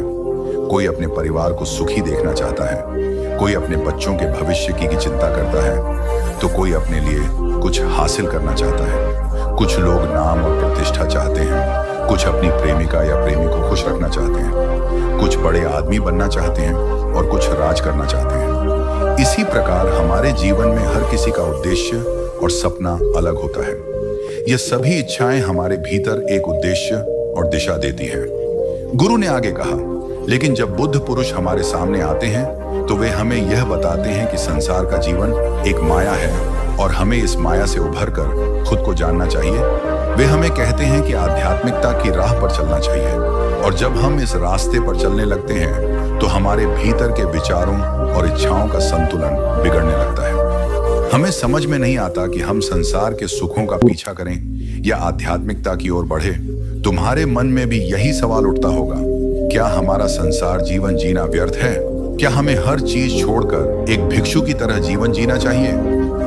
कोई अपने परिवार को सुखी देखना चाहता है, कोई अपने बच्चों के भविष्य की चिंता करता है, तो कोई अपने लिए कुछ हासिल करना चाहता है। कुछ लोग नाम और प्रतिष्ठा चाहते हैं, कुछ अपनी प्रेमिका या प्रेमी को खुश रखना चाहते हैं, कुछ बड़े आदमी बनना चाहते हैं और कुछ राज करना चाहते हैं। इसी प्रकार हमारे जीवन में हर किसी का उद्देश्य और सपना अलग होता है। ये सभी इच्छाएं हमारे भीतर एक उद्देश्य और दिशा देती हैं। गुरु ने आगे कहा, लेकिन जब बुद्ध पुरुष हमारे सामने आते हैं तो वे हमें यह बताते हैं कि संसार का जीवन एक माया है और हमें इस माया से उभरकर खुद को जानना चाहिए। वे हमें कहते हैं कि आध्यात्मिकता की राह पर चलना चाहिए और जब हम इस रास्ते पर चलने लगते हैं तो हमारे भीतर के विचारों और इच्छाओं का संतुलन बिगड़ने लगता है। हमें समझ में नहीं आता कि हम संसार के सुखों का पीछा करें या आध्यात्मिकता की ओर बढ़े। तुम्हारे मन में भी यही सवाल उठता होगा, क्या हमारा संसार जीवन जीना व्यर्थ है? क्या हमें हर चीज छोड़कर एक भिक्षु की तरह जीवन जीना चाहिए?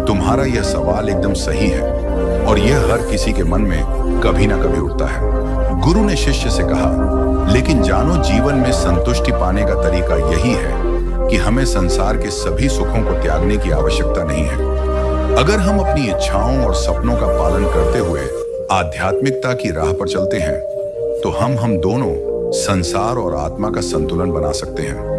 तुम्हारा यह सवाल एकदम सही है और यह हर किसी के मन में कभी ना कभी उठता है। गुरु ने शिष्य से कहा, लेकिन जानो, जीवन में संतुष्टि पाने का तरीका यही है कि हमें संसार के सभी सुखों को त्यागने की आवश्यकता नहीं है। अगर हम अपनी इच्छाओं और सपनों का पालन करते हुए आध्यात्मिकता की राह पर चलते हैं तो हम दोनों संसार और आत्मा का संतुलन बना सकते हैं।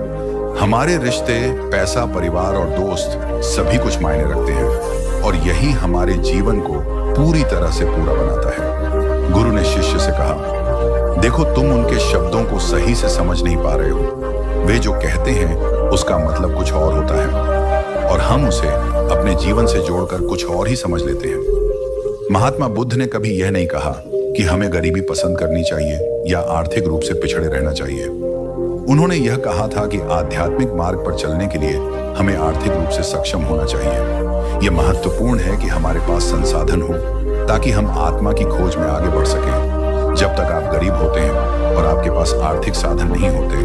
हमारे रिश्ते, पैसा, परिवार और दोस्त सभी कुछ मायने रखते हैं और यही हमारे जीवन को पूरी तरह से पूरा बनाता है। गुरु ने शिष्य से कहा, देखो, तुम उनके शब्दों को सही से समझ नहीं पा रहे हो। वे जो कहते हैं उसका मतलब कुछ और होता है और हम उसे अपने जीवन से जोड़कर कुछ और ही समझ लेते हैं। महात्मा बुद्ध ने कभी यह नहीं कहा कि हमें गरीबी पसंद करनी चाहिए या आर्थिक रूप से पिछड़े रहना चाहिए। उन्होंने यह कहा था कि आध्यात्मिक मार्ग पर चलने के लिए हमें आर्थिक रूप से सक्षम होना चाहिए। यह महत्वपूर्ण है कि हमारे पास संसाधन हो ताकि हम आत्मा की खोज में आगे बढ़ सकें। जब तक आप गरीब होते हैं और आपके पास आर्थिक साधन नहीं होते,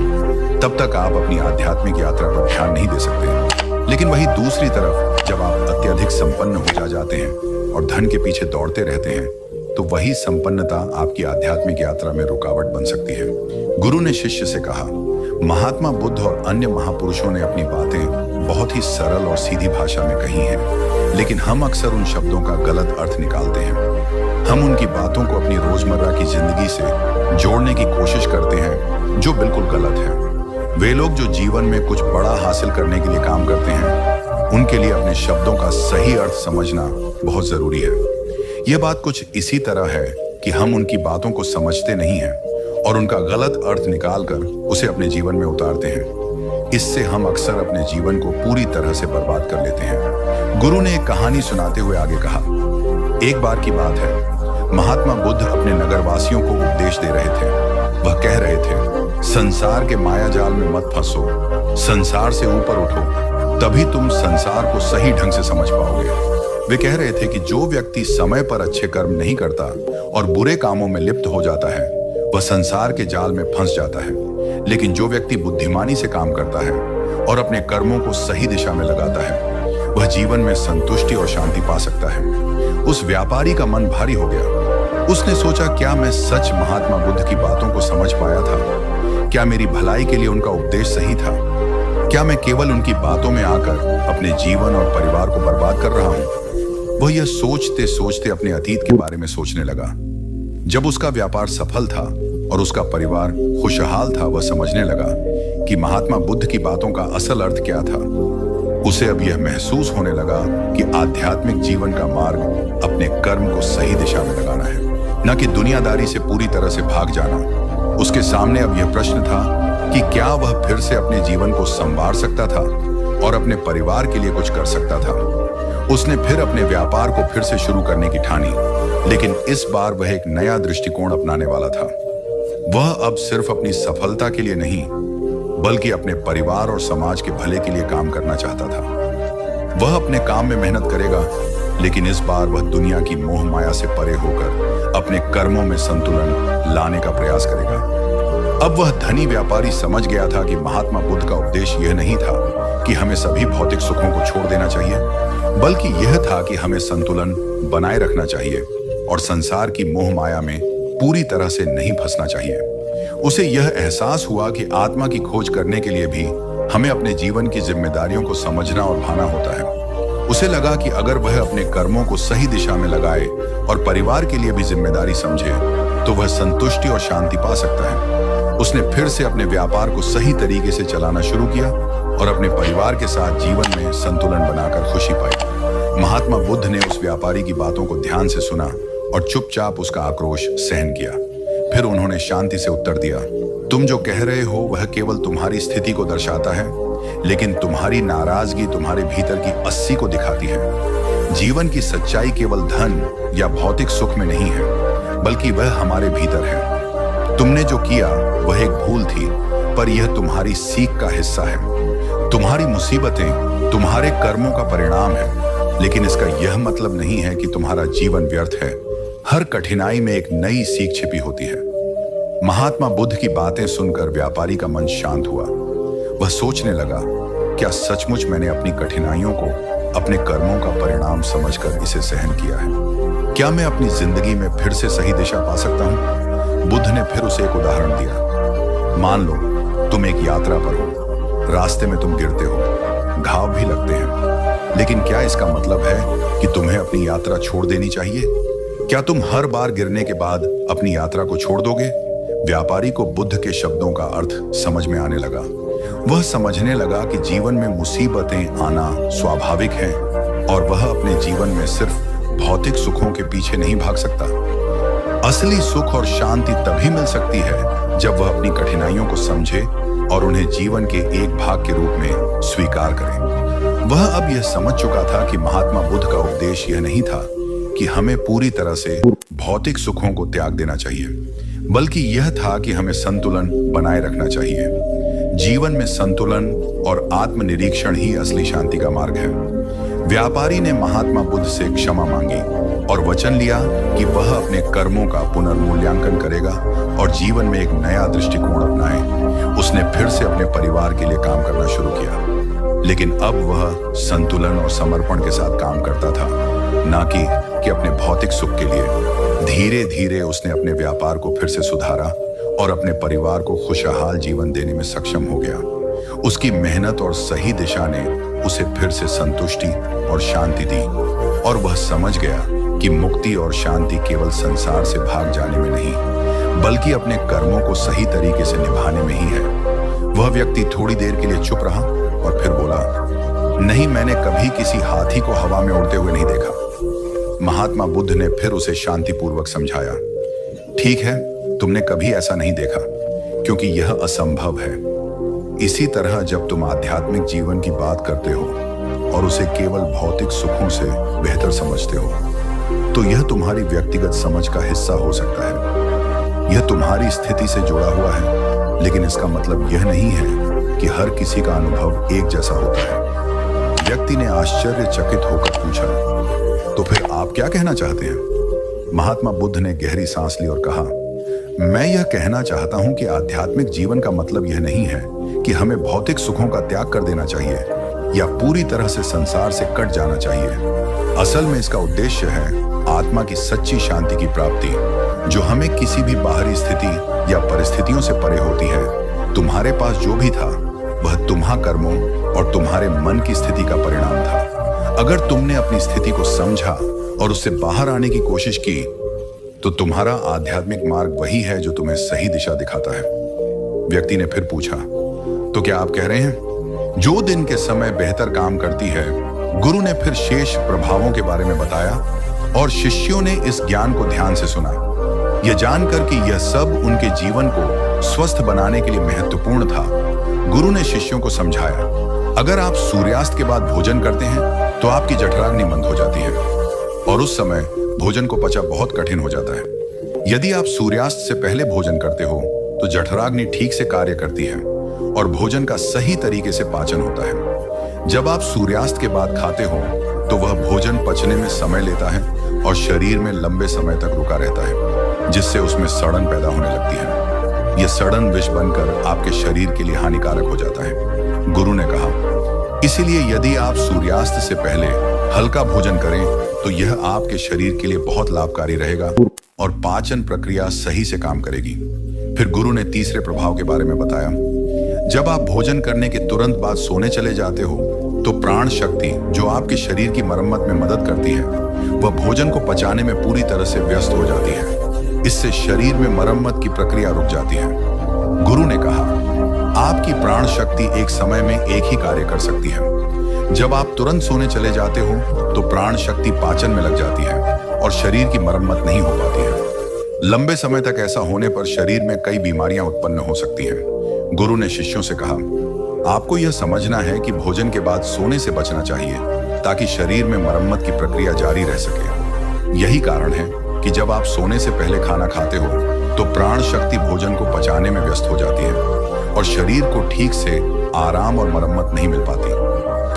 तब तक आप अपनी आध्यात्मिक यात्रा पर ध्यान नहीं दे सकते। लेकिन वही दूसरी तरफ जब आप अत्यधिक संपन्न हो जाते हैं और धन के पीछे दौड़ते रहते हैं, तो वही संपन्नता आपकी आध्यात्मिक यात्रा में रुकावट बन सकती है। गुरु ने शिष्य से कहा, महात्मा बुद्ध और अन्य महापुरुषों ने अपनी बातें बहुत ही सरल और सीधी भाषा में कही हैं, लेकिन हम अक्सर उन शब्दों का गलत अर्थ निकालते हैं। हम उनकी बातों को अपनी रोजमर्रा की जिंदगी से जोड़ने की कोशिश करते हैं, जो बिल्कुल गलत है। वे लोग जो जीवन में कुछ बड़ा हासिल करने के लिए काम करते हैं, उनके लिए अपने शब्दों का सही अर्थ समझना बहुत जरूरी है। यह बात कुछ इसी तरह है कि हम उनकी बातों को समझते नहीं हैं और उनका गलत अर्थ निकालकर उसे अपने जीवन में उतारते हैं। इससे हम अक्सर अपने जीवन को पूरी तरह से बर्बाद कर लेते हैं। गुरु ने एक कहानी सुनाते हुए आगे कहा, एक बार की बात है, महात्मा बुद्ध अपने नगरवासियों को उपदेश दे रहे थे। वह कह रहे थे, संसार के माया जाल में मत फंसो, संसार से ऊपर उठो, तभी तुम संसार को सही ढंग से समझ पाओगे। वे कह रहे थे कि जो व्यक्ति समय पर अच्छे कर्म नहीं करता और बुरे कामों में लिप्त हो जाता है, वह संसार के जाल में फंस जाता है। लेकिन जो व्यक्ति बुद्धिमानी से काम करता है और अपने कर्मों को सही दिशा में लगाता है, वह जीवन में संतुष्टि और शांति पा सकता है। उस व्यापारी का मन भारी हो गया। उसने सोचा, क्या मैं सच महात्मा बुद्ध की बातों को समझ पाया था? क्या मेरी भलाई के लिए उनका उपदेश सही था? क्या मैं केवल उनकी बातों में आकर अपने जीवन और परिवार को बर्बाद कर रहा हूं? वह यह सोचते सोचते अपने अतीत के बारे में सोचने लगा। जब उसका व्यापार सफल था और उसका परिवार खुशहाल था, वह समझने लगा कि महात्मा बुद्ध की बातों का असल अर्थ क्या था। उसे अब यह महसूस होने लगा कि आध्यात्मिक जीवन का मार्ग अपने कर्म को सही दिशा में लगाना है, न कि दुनियादारी से पूरी तरह से भाग जाना। उसके सामने अब यह प्रश्न था कि क्या वह फिर से अपने जीवन को संवार सकता था और अपने परिवार के लिए कुछ कर सकता था। उसने फिर अपने व्यापार को फिर से शुरू करने की ठानी, लेकिन इस बार वह एक नया दृष्टिकोण अपनाने वाला था। वह अब सिर्फ अपनी सफलता के लिए नहीं, बल्कि अपने परिवार और समाज के भले के लिए काम करना चाहता था। वह अपने काम में मेहनत करेगा, लेकिन इस बार वह दुनिया की मोह माया से परे होकर अपने कर्मों में संतुलन लाने का प्रयास करेगा। अब वह धनी व्यापारी समझ गया था कि महात्मा बुद्ध का उपदेश यह नहीं था कि हमें सभी भौतिक सुखों को छोड़ देना चाहिए, बल्कि यह था कि हमें संतुलन बनाए रखना चाहिए और संसार की मोह माया में पूरी तरह से नहीं फंसना चाहिए। उसे यह एहसास हुआ कि आत्मा की खोज करने के लिए भी हमें अपने जीवन की जिम्मेदारियों को समझना और भाना होता है। उसे लगा कि अगर वह अपने कर्मों को सही दिशा में लगाए और परिवार के लिए भी जिम्मेदारी समझे, तो वह संतुष्टि और शांति पा सकता है। उसने फिर से अपने व्यापार को सही तरीके से चलाना शुरू किया और अपने परिवार के साथ जीवन में संतुलन बनाकर खुशी पाई। महात्मा बुद्ध ने उस व्यापारी की बातों को ध्यान से सुना और चुपचाप उसका आक्रोश सहन किया। फिर उन्होंने शांति से उत्तर दिया, तुम जो कह रहे हो वह केवल तुम्हारी स्थिति को दर्शाता है, लेकिन तुम्हारी नाराजगी तुम्हारे भीतर की अस्सी को दिखाती है। जीवन की सच्चाई केवल धन या भौतिक सुख में नहीं है, बल्कि वह हमारे भीतर है। तुमने जो किया वह एक भूल थी, पर यह तुम्हारी सीख का हिस्सा है। तुम्हारी मुसीबतें तुम्हारे कर्मों का परिणाम है, लेकिन इसका यह मतलब नहीं है कि तुम्हारा जीवन व्यर्थ है। हर कठिनाई में एक नई सीख छिपी होती है। महात्मा बुद्ध की बातें सुनकर व्यापारी का मन शांत हुआ। वह सोचने लगा, क्या सचमुच मैंने अपनी कठिनाइयों को अपने कर्मों का परिणाम समझकर इसे सहन किया है? क्या मैं अपनी जिंदगी में फिर से सही दिशा पा सकता हूं? बुद्ध ने फिर उसे एक उदाहरण दिया। मान लो तुम एक यात्रा पर हो, रास्ते में तुम गिरते हो, घाव भी लगते हैं, लेकिन क्या इसका मतलब है कि तुम्हें अपनी यात्रा छोड़ देनी चाहिए? क्या तुम हर बार गिरने के बाद अपनी यात्रा को छोड़ दोगे? व्यापारी को बुद्ध के शब्दों का अर्थ समझ में आने लगा। वह समझने लगा कि जीवन में मुसीबतें आना स्वाभाविक है और वह अपने जीवन में सिर्फ भौतिक सुखों के पीछे नहीं भाग सकता। असली सुख और शांति तभी मिल सकती है जब वह अपनी कठिनाइयों को समझे और उन्हें जीवन के एक भाग के रूप में स्वीकार करें। वह अब यह समझ चुका था कि महात्मा बुद्ध का उपदेश यह नहीं था कि हमें पूरी तरह से भौतिक सुखों को त्याग देना चाहिए, बल्कि यह था कि हमें संतुलन बनाए रखना चाहिए। जीवन में संतुलन और आत्मनिरीक्षण ही असली शांति का मार्ग है। व्यापारी ने महात्मा बुद्ध से क्षमा मांगी और वचन लिया कि वह अपने कर्मों का पुनर्मूल्यांकन करेगा और जीवन में एक नया दृष्टिकोण अपनाए। उसने फिर से अपने परिवार के लिए काम करना शुरू किया, लेकिन अब वह संतुलन और समर्पण के साथ काम करता था, ना कि अपने भौतिक सुख के लिए। धीरे धीरे उसने अपने व्यापार को फिर से सुधारा और अपने परिवार को खुशहाल जीवन देने में सक्षम हो गया। उसकी मेहनत और सही दिशा ने उसे फिर से संतुष्टि और शांति दी, और वह समझ गया कि मुक्ति और शांति केवल संसार से भाग जाने में नहीं, बल्कि अपने कर्मों को सही तरीके से निभाने में ही है। वह व्यक्ति थोड़ी देर के लिए चुप रहा और फिर बोला, नहीं, मैंने कभी किसी हाथी को हवा में उड़ते हुए नहीं देखा। महात्मा बुद्ध ने फिर उसे शांतिपूर्वक समझाया, ठीक है, तुमने कभी ऐसा नहीं देखा, क्योंकि यह असंभव है। इसी तरह जब तुम आध्यात्मिक जीवन की बात करते हो और उसे केवल भौतिक सुखों से बेहतर समझते हो, तो यह तुम्हारी व्यक्तिगत समझ का हिस्सा हो सकता है। यह तुम्हारी स्थिति से जुड़ा हुआ है, लेकिन इसका मतलब यह नहीं है कि हर किसी का अनुभव एक जैसा होता है। व्यक्ति ने आश्चर्यचकित होकर पूछा, तो फिर आप क्या कहना चाहते हैं? महात्मा बुद्ध ने गहरी सांस ली और कहा, मैं यह कहना चाहता हूं कि आध्यात्मिक जीवन का मतलब यह नहीं है कि हमें भौतिक सुखों का त्याग कर देना चाहिए या पूरी तरह से संसार से कट जाना चाहिए। असल में इसका उद्देश्य है आत्मा की सच्ची शांति की प्राप्ति, जो हमें किसी भी बाहरी स्थिति या परिस्थितियों से परे होती है। तुम्हारे पास जो भी था वह तुम्हारे कर्मों और तुम्हारे मन की स्थिति का परिणाम था। अगर तुमने अपनी स्थिति को समझा और उससे बाहर आने की कोशिश की, तो तुम्हारा आध्यात्मिक मार्ग वही है जो तुम्हें सही दिशा दिखाता है। व्यक्ति ने फिर पूछा, तो क्या आप कह रहे हैं जो दिन के समय बेहतर काम करती है? गुरु ने फिर शेष प्रभावों के बारे में बताया और शिष्यों ने इस ज्ञान को ध्यान से सुना, यह जानकर कि यह सब उनके जीवन को स्वस्थ बनाने के लिए महत्वपूर्ण था। गुरु ने शिष्यों को समझाया, अगर आप सूर्यास्त के बाद भोजन करते हैं तो आपकी जठराग्नि मंद हो जाती है और उस समय भोजन को पचा बहुत कठिन हो जाता है। यदि आप सूर्यास्त से पहले भोजन करते हो तो जठराग्नि ठीक से कार्य करती है और भोजन का सही तरीके से पाचन होता है। जब आप सूर्यास्त के बाद खाते हो तो वह भोजन पचने में समय लेता है और शरीर में लंबे समय तक रुका रहता है, जिससे उसमें सड़न पैदा होने लगती है। यह सड़न विष बनकर आपके शरीर के लिए हानिकारक हो जाता है। गुरु ने कहा, इसीलिए यदि आप सूर्यास्त से पहले हल्का भोजन करें तो यह आपके शरीर के लिए बहुत लाभकारी रहेगा और पाचन प्रक्रिया सही से काम करेगी। फिर गुरु ने तीसरे प्रभाव के बारे में बताया, जब आप भोजन करने के तुरंत बाद सोने चले जाते हो तो प्राण शक्ति, जो आपके शरीर की मरम्मत में मदद करती है, वह भोजन को पचाने में पूरी तरह से व्यस्त हो जाती है। इससे शरीर में मरम्मत की प्रक्रिया रुक जाती है। गुरु ने कहा, आपकी प्राण शक्ति एक समय में एक ही कार्य कर सकती है। जब आप तुरंत सोने चले जाते हो तो प्राण शक्ति पाचन में लग जाती है और शरीर की मरम्मत नहीं हो पाती है। लंबे समय तक ऐसा होने पर शरीर में कई बीमारियां उत्पन्न हो सकती हैं। गुरु ने शिष्यों से कहा, आपको यह समझना है कि भोजन के बाद सोने से बचना चाहिए ताकि शरीर में मरम्मत की प्रक्रिया जारी रह सके। यही कारण है कि जब आप सोने से पहले खाना खाते हो तो प्राण शक्ति भोजन को पचाने में व्यस्त हो जाती है और शरीर को ठीक से आराम और मरम्मत नहीं मिल पाती।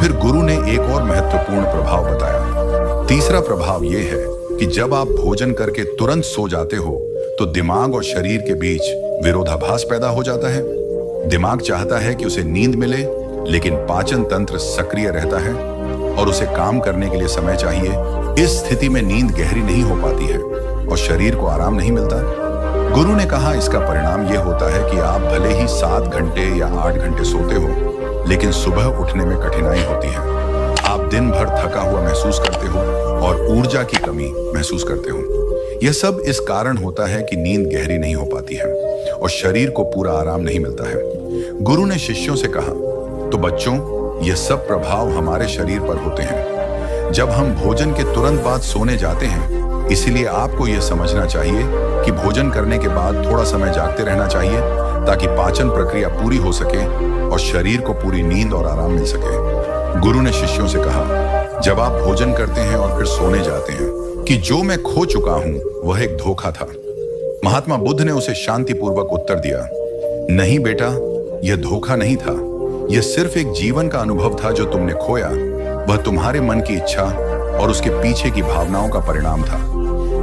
फिर गुरु ने एक और महत्वपूर्ण प्रभाव बताया। तीसरा प्रभाव यह है कि जब आप भोजन करके तुरंत सो जाते हो तो दिमाग और शरीर के बीच विरोधाभास पैदा हो जाता है। दिमाग चाहता है कि उसे नींद मिले, लेकिन पाचन तंत्र सक्रिय रहता है और उसे काम करने के लिए समय चाहिए। इस स्थिति में नींद गहरी नहीं हो पाती है और शरीर को आराम नहीं मिलता। गुरु ने कहा, इसका परिणाम यह होता है कि आप भले ही 7 घंटे या 8 घंटे सोते हो, लेकिन सुबह उठने में कठिनाई होती है। आप दिन भर थका हुआ महसूस करते हो और ऊर्जा की कमी महसूस करते हो। यह सब इस कारण होता है कि नींद गहरी नहीं हो पाती है और शरीर को पूरा आराम नहीं मिलता है। गुरु ने शिष्यों से कहा, तो बच्चों, यह सब प्रभाव हमारे शरीर पर होते हैं। जब हम भोजन के तुरंत बाद सोने जाते हैं, इसीलिए आपको यह समझना चाहिए कि भोजन करने के बाद थोड़ा समय जागते रहना चाहिए ताकि पाचन प्रक्रिया पूरी हो सके और शरीर को पूरी नींद और आराम मिल सके। गुरु ने शिष्यों से कहा, जब आप भोजन करते हैं और फिर सोने जाते हैं, कि जो मैं खो चुका हूं वह एक धोखा था। महात्मा बुद्ध ने उसे शांतिपूर्वक उत्तर दिया, नहीं बेटा, यह धोखा नहीं था। यह सिर्फ एक जीवन का अनुभव था जो तुमने खोया। वह तुम्हारे मन की इच्छा और उसके पीछे की भावनाओं का परिणाम था।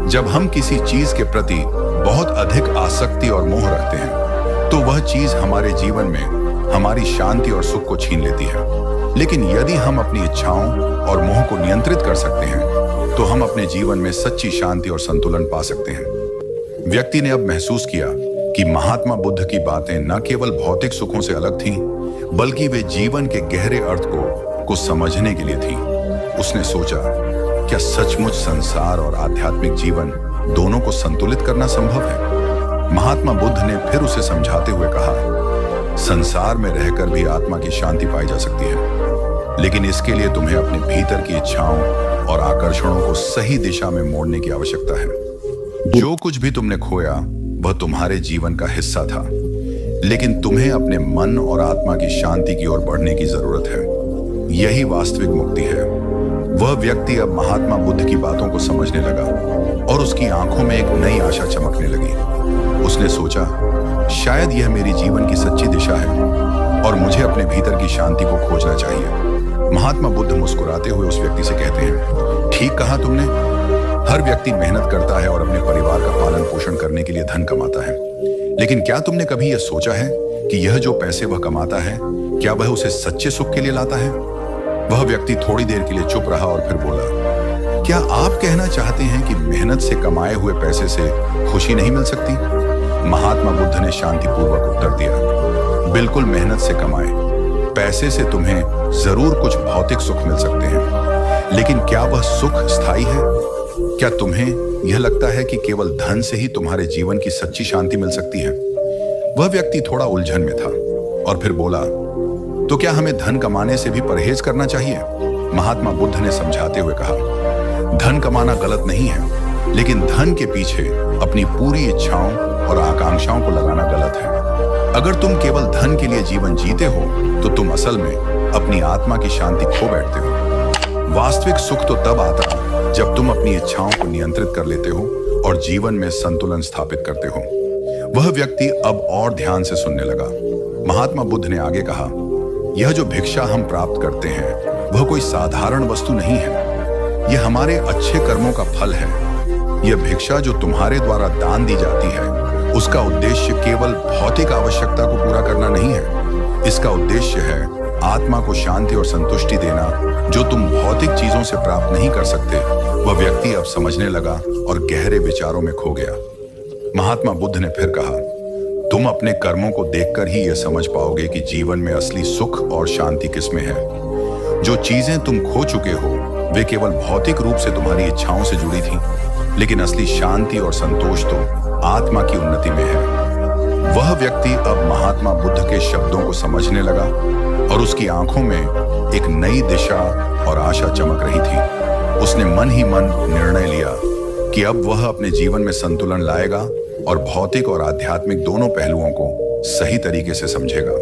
जब हम किसी चीज के प्रति बहुत अधिक आसक्ति और मोह रखते हैं तो वह चीज हमारे जीवन में हमारी शांति और सुख को छीन लेती है। लेकिन यदि हम अपनी इच्छाओं और मोह को नियंत्रित कर सकते हैं तो हम अपने जीवन में सच्ची शांति और संतुलन पा सकते हैं। व्यक्ति ने अब महसूस किया कि महात्मा बुद्ध की बातें न केवल भौतिक सुखों से अलग थीं, बल्कि वे जीवन के गहरे अर्थ को समझने के लिए थीं। उसने सोचा, क्या सचमुच संसार और आध्यात्मिक जीवन दोनों को संतुलित करना संभव है? महात्मा बुद्ध ने फिर उसे समझाते हुए कहा, संसार में रहकर भी आत्मा की शांति पाई जा सकती है, लेकिन इसके लिए तुम्हें अपने भीतर की इच्छाओं और आकर्षणों को सही दिशा में मोड़ने की आवश्यकता है। जो कुछ भी तुमने खोया वह तुम्हारे जीवन का हिस्सा था, लेकिन तुम्हें अपने मन और आत्मा की शांति की ओर बढ़ने की जरूरत है। यही वास्तविक मुक्ति है। वह व्यक्ति अब महात्मा बुद्ध की बातों को समझने लगा और उसकी आंखों में एक नई आशा चमकने लगी। उसने सोचा, शायद यह मेरी जीवन की सच्ची दिशा है और मुझे अपने भीतर की शांति को खोजना चाहिए। महात्मा बुद्ध मुस्कुराते हुए उस व्यक्ति से कहते हैं, ठीक कहा तुमने। हर व्यक्ति मेहनत करता है और अपने परिवार का पालन पोषण करने के लिए धन कमाता है, लेकिन क्या तुमने कभी यह सोचा है कि यह जो पैसे वह कमाता है, क्या वह उसे सच्चे सुख के लिए लाता है? वह व्यक्ति थोड़ी देर के लिए चुप रहा और फिर बोला, क्या आप कहना चाहते हैं कि मेहनत से कमाए हुए पैसे से खुशी नहीं मिल सकती? महात्मा बुद्ध ने शांतिपूर्वक उत्तर दिया, बिल्कुल, मेहनत से कमाए पैसे से तुम्हें जरूर कुछ भौतिक सुख मिल सकते हैं, लेकिन क्या वह सुख स्थायी है? क्या तुम्हें यह लगता है कि केवल धन से ही तुम्हारे जीवन की सच्ची शांति मिल सकती है? वह व्यक्ति थोड़ा उलझन में था और फिर बोला, तो क्या हमें धन कमाने से भी परहेज करना चाहिए? महात्मा बुद्ध ने समझाते हुए कहा, धन कमाना गलत नहीं है, लेकिन धन के पीछे अपनी पूरी इच्छाओं और आकांक्षाओं को लगाना गलत है। अगर तुम केवल धन के लिए जीवन जीते हो तो तुम असल में अपनी आत्मा की शांति खो बैठते हो। वास्तविक सुख तो तब आता है जब तुम अपनी इच्छाओं को नियंत्रित कर लेते हो और जीवन में संतुलन स्थापित करते हो। वह व्यक्ति अब और ध्यान से सुनने लगा। महात्मा बुद्ध ने आगे कहा, यह जो भिक्षा हम प्राप्त करते हैं वह कोई साधारण वस्तु नहीं है, यह हमारे अच्छे कर्मों का फल है। यह भिक्षा जो तुम्हारे द्वारा दान दी जाती है, उसका उद्देश्य केवल भौतिक आवश्यकता को पूरा करना नहीं है। इसका उद्देश्य है आत्मा को शांति और संतुष्टि देना, जो तुम भौतिक चीजों से प्राप्त नहीं कर सकते। वह व्यक्ति अब समझने लगा और गहरे विचारों में खो गया। महात्मा बुद्ध ने फिर कहा, तुम अपने कर्मों को देखकर ही यह समझ पाओगे कि जीवन में असली सुख और शांति किसमें है। जो चीजें तुम खो चुके हो वे केवल भौतिक रूप से तुम्हारी इच्छाओं से जुड़ी थीं, लेकिन असली शांति और संतोष तो आत्मा की उन्नति में है। वह व्यक्ति अब महात्मा बुद्ध के शब्दों को समझने लगा और उसकी आंखों में एक नई दिशा और आशा चमक रही थी। उसने मन ही मन निर्णय लिया कि अब वह अपने जीवन में संतुलन लाएगा और भौतिक और आध्यात्मिक दोनों पहलुओं को सही तरीके से समझेगा।